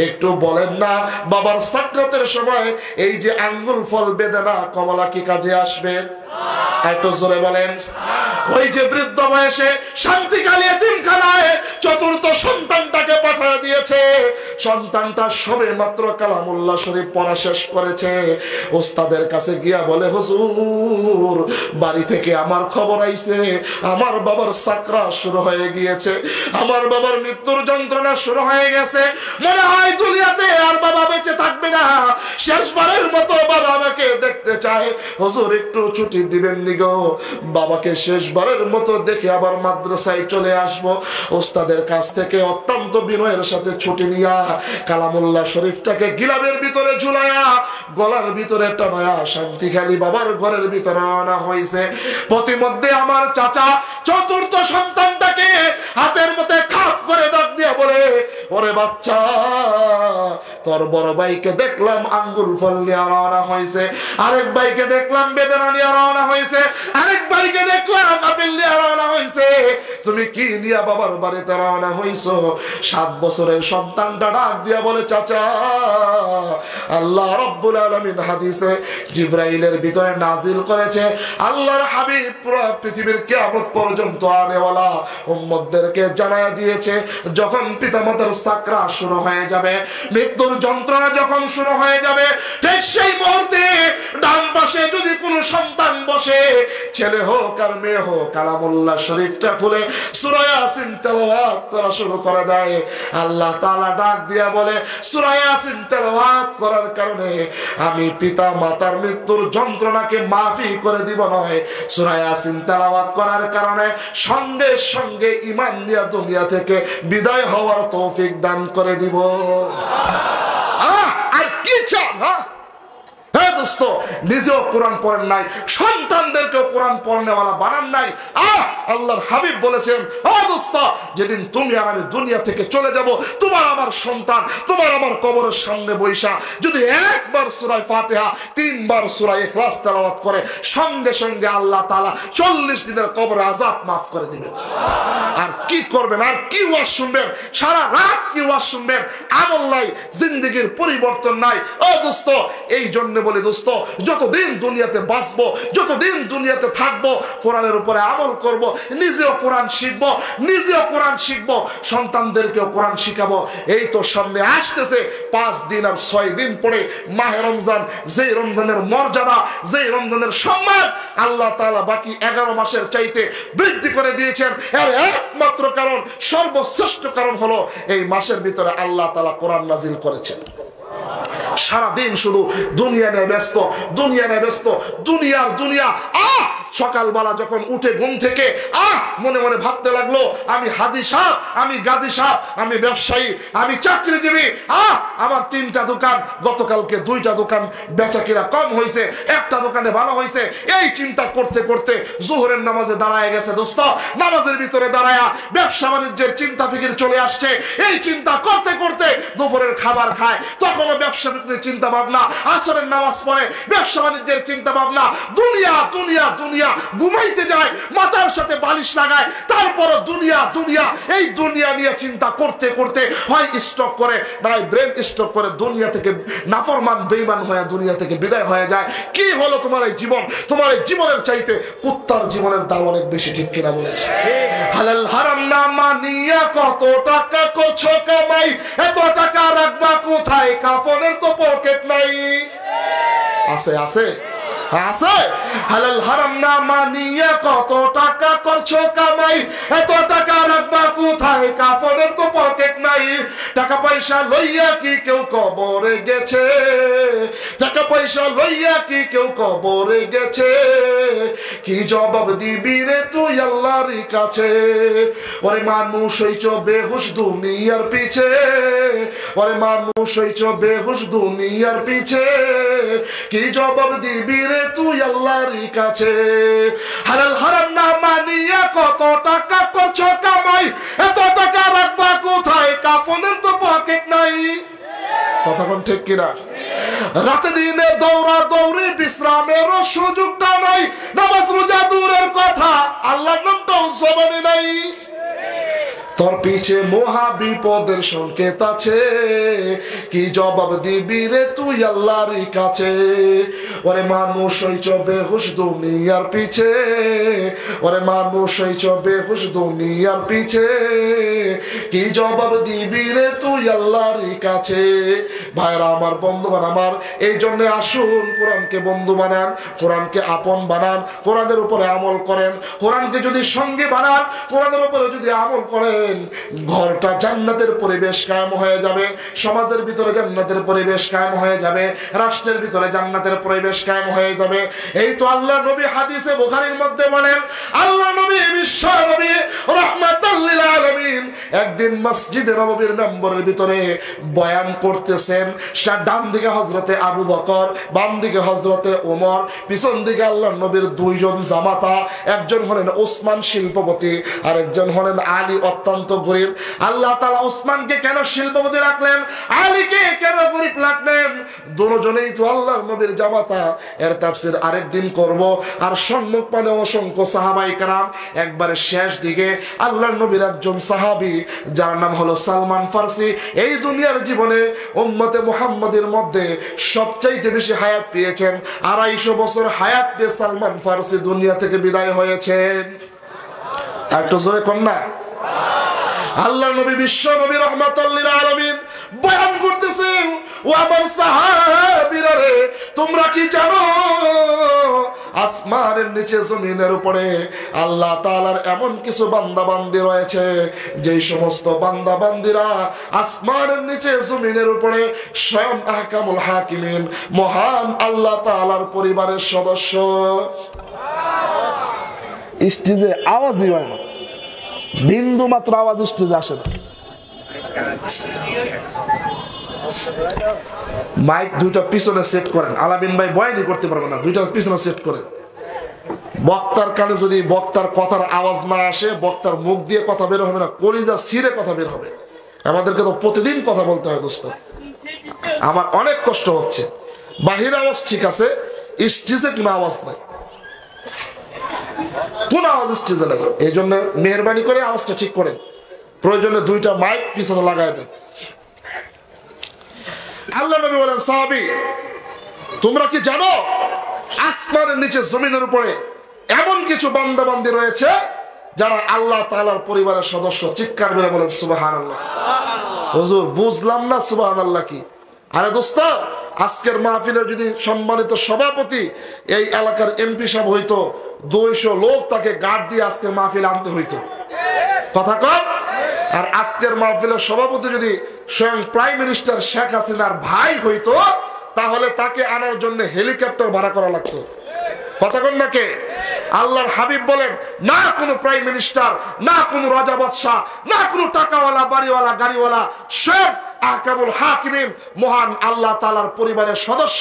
একটু বলেন না, বাবার সাকরাতের সময় এই যে আঙ্গুল ফল, বেদনা, কমলা কি কাজে আসবে? একটু জোরে বলেন। ওই যে বৃদ্ধ বয়সে শান্তিকালী এতিমখানায় 4র্থ সন্তানটাকে পাঠিয়ে দিয়েছে, সন্তানটা সবে মাত্র কালামুল্লাহ শরীফ পড়া শেষ করেছে। ওস্তাদের কাছে গিয়া বলে, হুজুর বাড়ি থেকে আমার খবর আইছে, আমার বাবার সাকরাত শুরু হয়ে গিয়েছে, আমার বাবার মৃত্যুর যন্ত্রণা শুরু হয়ে গেছে, মনে হয় দুনিয়াতে আর বাবা বেঁচে থাকবে না, শেষবারের মতো বাবা আমাকে দেখতে চায়, হুজুর একটু ছুটি দিবেন নি গো, বাবাকে শেষবারের মতো দেখে আবার মাদ্রাসায় চলে আসবো। ওস্তাদের কাছ থেকে অত্যন্ত বিনয়ের সাথে ছুটি নিয়া কালামুল্লাহ শরীফটাকে গিলামের ভিতরে ঝুলায়া গলার ভিতরে টানায়া শান্তিখালী বাবার ঘরের ভিতরে আনা হয়েছে। প্রতিমধ্যে আমার চাচা 4র্থ সন্তানটাকে হাতের মধ্যে খাপ করে দাগ দিয়া বলে, ওরে বাচ্চা তোর বড় ভাইকে দেখলাম আঙ্গুল ফল নিয়ে রওনা হয়েছে, আরেক ভাইকে দেখলাম বেদানা নিয়ে রওনা হয়েছে, আরেক ভাইকে দেখলাম আপেল নিয়ে রওনা হয়েছে, তুমি কি নিয়ে বাবার বাড়িতে রওনা হইছো? 7 বছরের সন্তানটা ডাক দিয়া বলে, চাচা আল্লাহ রাব্বুল আলামিন হাদিসে জিবরাইলের ভিতরে নাজিল করেছে, আল্লাহর হাবিব পুরো পৃথিবীর কিয়ামত পর্যন্ত আনেওয়ালা উম্মতদেরকে জানায়া দিয়েছে, যখন পিতামাতার সাকরাত শুরু হয়ে যাবে, মৃত্যুর যন্ত্রণা যখন শুরু হয়ে যাবে, ঠিক সেই মুহূর্তে ডান পাশে যদি কোনো সন্তান বসে, ছেলে হোক আর মেয়ে হোক, কালামুল্লাহ শরীফটা খুলে সূরা ইয়াসিন তেলাওয়াত করা শুরু করে দেয়। আল্লাহ তাআলা ডাক দিয়া বলে, সূরা ইয়াসিন তেলাওয়াত করার কারণে আমি পিতা মাতার মৃত্যুর যন্ত্রণাকে মাফি করে দিব নয়, সূরা ইয়াসিন তেলাওয়াত করার কারণে সঙ্গে সঙ্গে ঈমান নিয়ে দুনিয়া থেকে বিদায় হওয়ার তৌফিক দান করে দিব। আর কি চান? হ্যাঁ দোস্ত, নিজেও কোরআন পড়েন নাই, সন্তানদেরকেও কোরআন পড়নেওয়ালা বানান নাই। আল্লাহর হাবিব বলেছেন, দোস্ত যেদিন তুমি আর আমি দুনিয়া থেকে চলে যাব, তোমার আমার সন্তান তোমার আমার কবরের সামনে বৈশা যদি একবার সূরা ফাতিহা 3 বার সূরা ইখলাস তেলাওয়াত করে, সঙ্গে সঙ্গে আল্লাহ তাআলা 40 দিনের কবর আযাব মাফ করে দিবেন। আর কি করবেন? আর কি ওয়াজ শুনবেন? সারা রাত কি ওয়াজ শুনবেন? আমল নাই, জিন্দেগির পরিবর্তন নাই। দোস্ত এই জন্য বলি দোস্ত, যতদিন দুনিয়াতে বাঁচবো, যতদিন দুনিয়াতে থাকবো, কোরআনের উপরে আমল করব, নিজেও কোরআন শিখবো, নিজেও কোরআন শিখবো, সন্তানদেরকেও কোরআন শিখাবো। এই তো সামনে আসতেছে 5 দিন আর 6 দিন পরে মাহে রমজান, যেই রমজানের মর্যাদা, যেই রমজানের সম্মান আল্লাহ তাআলা বাকি 11 মাসের চাইতে বৃদ্ধি করে দিয়েছেন। এর একমাত্র কারণ, সর্বশ্রেষ্ঠ কারণ হলো এই মাসের ভিতরে আল্লাহ তাআলা কোরআন নাজিল করেছেন। সারাদিন শুধু দুনিয়া নিয়ে ব্যস্ত, দুনিয়া নিয়ে ব্যস্ত, দুনিয়া। সকালবেলা যখন উঠে ঘুম থেকে মনে মনে ভাবতে লাগলো, আমি হাজি সাহেব, আমি গাজী সাহেব, আমি ব্যবসায়ী, আমি চাকরিজীবী, আমার 3টা দোকান, গতকালকে 2টা দোকান বেচা কিনা কম হয়েছে, একটা দোকানে ভালো হয়েছে। এই চিন্তা করতে করতে জোহরের নামাজে দাঁড়ায় গেছে দোস্ত, নামাজের ভিতরে দাঁড়ায়া ব্যবসা বাণিজ্যের চিন্তা ফিকির চলে আসছে। এই চিন্তা করতে করতে দুপুরের খাবার খায়, তখনও ব্যবসা চিন্তা ভাবনা, আসরের নামাজ পড়ে ব্যবসা বাণিজ্যের চিন্তা ভাবনা, দুনিয়া। ঘুমাইতে যায়, মাথার সাথে বালিশ লাগায়, তারপর দুনিয়া। এই দুনিয়া নিয়ে চিন্তা করতে করতে হয় স্ট্রোক করে, নাই ব্রেন স্ট্রোক করে দুনিয়া থেকে নাফরমান বেঈমান হয়ে দুনিয়া থেকে বিদায় হয়ে যায়। কি হলো তোমার এই জীবন? তোমার এই জীবনের চাইতে কুত্তার জীবনের দাম অনেক বেশি, ঠিক কিনা বলে? হালাল হারাম না মানিয়া কত টাকা করছো কামাই, এত টাকা রাখবা কোথায়? কাফনের তো পকেট নাই। আছে হালাল হারাম না মানিয়া কত টাকা করছো কামাই, এত টাকা রাখবা কোথায়? কাফনের তো পকেট নাই। টাকা পয়সা লইয়া কি কেউ কবরে গেছে? টাকা পয়সা লইয়া কি কেউ কবরে গেছে? কি জবাব দিবি রে তুই আল্লাহর কাছে? ওরে মানুষ হইছ বেহুশ দুনিয়ার পিছে, ওরে মানুষ হইছ বেহুশ দুনিয়ার পিছে, কি জবাব দিবি রে তুই আল্লাহর কাছে? হালাল হারাম না মানিয়া কত টাকা করছো কামাই, এত টাকা রাখবা কোথায়? কাফনের তো পকেট নাই। কথা কোন ঠিক কিনা? রাতে দিনে দৌড়া দৌড়ি, বিশ্রামেরও সুযোগটা নাই। নামাজ রোজা দূরের কথা, আল্লাহর নামটাও জবানে নাই। তোর পিছে মহা বিপদের সংকেত আছে, কি জবাব দিবি রে তুই আল্লাহর কাছে? ওরে মানুষ হইছ বেহুশ দুনিয়ার পিছে, ওরে মানুষ হইছ বেহুশ দুনিয়ার পিছে, কি জবাব দিবি রে তুই আল্লাহর কাছে? ভাইরা আমার, বন্ধুবান আমার, এই জন্য আসুন কোরআনকে বন্ধু বানান, কোরআনকে আপন বানান, কোরআনের উপরে আমল করেন। কোরআনকে যদি সঙ্গী বানান, কোরআনের উপরে যদি আমল করেন, ঘরটা জান্নাতের পরিবেশ কায়েম হয়ে যাবে, সমাজের ভিতরে জান্নাতের পরিবেশ কায়েম হয়ে যাবে, রাষ্ট্রের ভিতরে জান্নাতের পরিবেশ কায়েম হয়ে যাবে। এই তো আল্লাহ নবী হাদিসে বুখারীর মধ্যে বলেন, আল্লাহ নবী বিশ্ব নবী রাহমাতাল লিল আলামিন একদিন মসজিদে নববীর মেম্বরের ভিতরে বয়ান করতেছেন। ডান দিকে হযরতে আবু বকর, বাম দিকে হযরতে ওমর, পিছন দিকে আল্লাহ নবীর 2 জন জামাতা, একজন হলেন ওসমান শিল্পপতি আর একজন হলেন আলী অত্যাচার অত্যন্ত গরিব। আল্লাহ তাআলা ওসমানকে কেন শিল্পপতি রাখলেন, আলীকে কেন গরিব রাখলেন? দুজনেই তো আল্লাহর নবীর জামাতা। এর তাফসীর আরেকদিন করব। আর সম্মুখ পানে অসংখ্য সাহাবায়ে কেরাম। একবারে শেষ দিকে আল্লাহর নবীর একজন সাহাবী যার নাম হলো সালমান ফার্সি, এই দুনিয়ার জীবনে উম্মতে মুহাম্মাদের মধ্যে সবচাইতে বেশি হায়াত পেয়েছেন। 250 বছর হায়াত পেয়ে সালমান ফার্সি দুনিয়া থেকে বিদায় হয়েছেন। একটু জোরে কন্যা। আল্লাহ নবী বিশ্ব নবী রাহমাতাল লিল আলামিন বয়ান করতেছেন, ও আমার সাহাবীরা রে, তোমরা কি জানো আসমানের নিচে জমিনের উপরে আল্লাহ তাআলার এমন কিছু বান্দা বান্দি রয়েছে যেই সমস্ত বান্দা বান্দিরা আসমানের নিচে জমিনের উপরে স্বয়ং আহকামুল হাকিমিন মহান আল্লাহ তাআলার পরিবারের সদস্য। স্টেজে আওয়াজই হয় না, বিন্দু মাত্র আওয়াজ স্টেজে আসে না। মাইক দুইটা পিছনে সেট করেন, আলামিন ভাই বয়ানই করতে পারবে না, দুইটা পিছনে সেট করেন। বক্তার কানে যদি বক্তার কথার আওয়াজ না আসে, বক্তার মুখ দিয়ে কথা বের হবে না, কলিজা ছিঁড়ে কথা বের হবে। আমাদেরকে তো প্রতিদিন কথা বলতে হয় দোস্ত, আমার অনেক কষ্ট হচ্ছে। বাহির আওয়াজ ঠিক আছে, স্টেজে কোনো আওয়াজ নাই, কোন আওয়াজ স্টেজে নাই। এই জন্য মেহরবানি করে আওয়াজটা ঠিক করেন, প্রয়োজনে দুইটা মাইক পিছনে লাগাই দেন। আল্লাহ নবী বলেন, সাহাবী তোমরা কি জানো আসমানের নিচে জমিনের উপরে এমন কিছু বান্দা বান্দি রয়েছে যারা আল্লাহ তাআলার পরিবারের সদস্য? চিৎকার করে বলেন সুবহানাল্লাহ। হুজুর বুঝলাম না সুবহানাল্লাহ কি? আরে দোস্ত, আজকের মাহফিলের যদি সম্মানিত সভাপতি এই এলাকার এমপি সাহেব হইতো, 200 লোক তাকে গার্ড দিয়ে আজকের মাহফিলে আনতে হইতো। কথা কর। আর আজকের মাহফিলের সভাপতি যদি স্বয়ং প্রাইম মিনিস্টার শেখ হাসিনার ভাই হইতো, তাহলে তাকে আনার জন্য হেলিকপ্টার ভাড়া করা লাগতো। কথা কন না কে? আল্লাহর হাবিব বলেন, না কোনো প্রাইম মিনিস্টার, না কোনো রাজা বাদশাহ, না কোনো টাকাওয়ালা বাড়িওয়ালা গাড়িওয়ালা, সব আহকামুল হাকিমিন মহান আল্লাহ তাআলার পরিবারের সদস্য।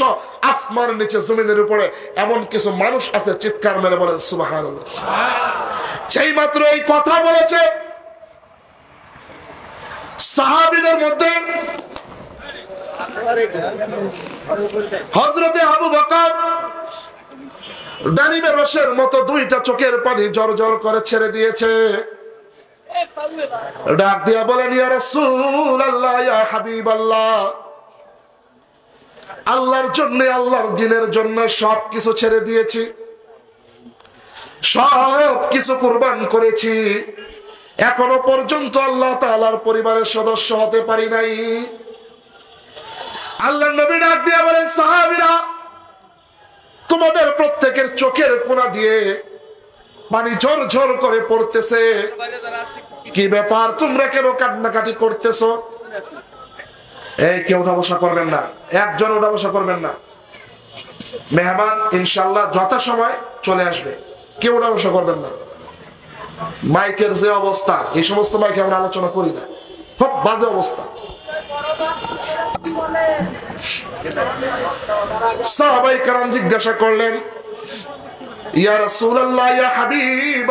আসমানের নিচে জমিনের উপরে এমন কিছু মানুষ আছে, চিৎকার মেরে বলেন সুবহানাল্লাহ। সেই মাত্র এই কথা বলেছে সাহাবীদের মধ্যে হযরতে আবু বকর ডালিমের রসের মতো দুইটা চোখের পানি জর্জর করে ছেড়ে দিয়েছে। ডাক দিয়া বলেন, ইয়া রাসূলুল্লাহ, ইয়া হাবিবাল্লাহ, আল্লাহর জন্য, আল্লাহর দ্বীনের জন্য সব কিছু ছেড়ে দিয়েছি, সব কিছু কুরবান করেছি, এখনো পর্যন্ত আল্লাহ তাআলার পরিবারের সদস্য হতে পারি নাই। আল্লাহর নবী ডাক দিয়া বলেন, সাহাবীরা তোমাদের প্রত্যেকের চোখের কোণা দিয়ে পানি ঝরঝর করে পড়তেছে, কি ব্যাপার? তোমরা কেন কান্নাকাটি করতেছো? এই কেউ উঠা বসা করবেন না, একজন উঠা বসা করবেন না। মেহমান ইনশাআল্লাহ যথাসময় চলে আসবে, কেউ উঠা বসা করবেন না। মাইকের যে অবস্থা, এই সমস্ত মাইকে আমরা আলোচনা করি না, খুব বাজে অবস্থা। সাহাবায়ে কেরাম জিজ্ঞাসা করলেন, ইয়া রাসূলুল্লাহ, ইয়া হাবিব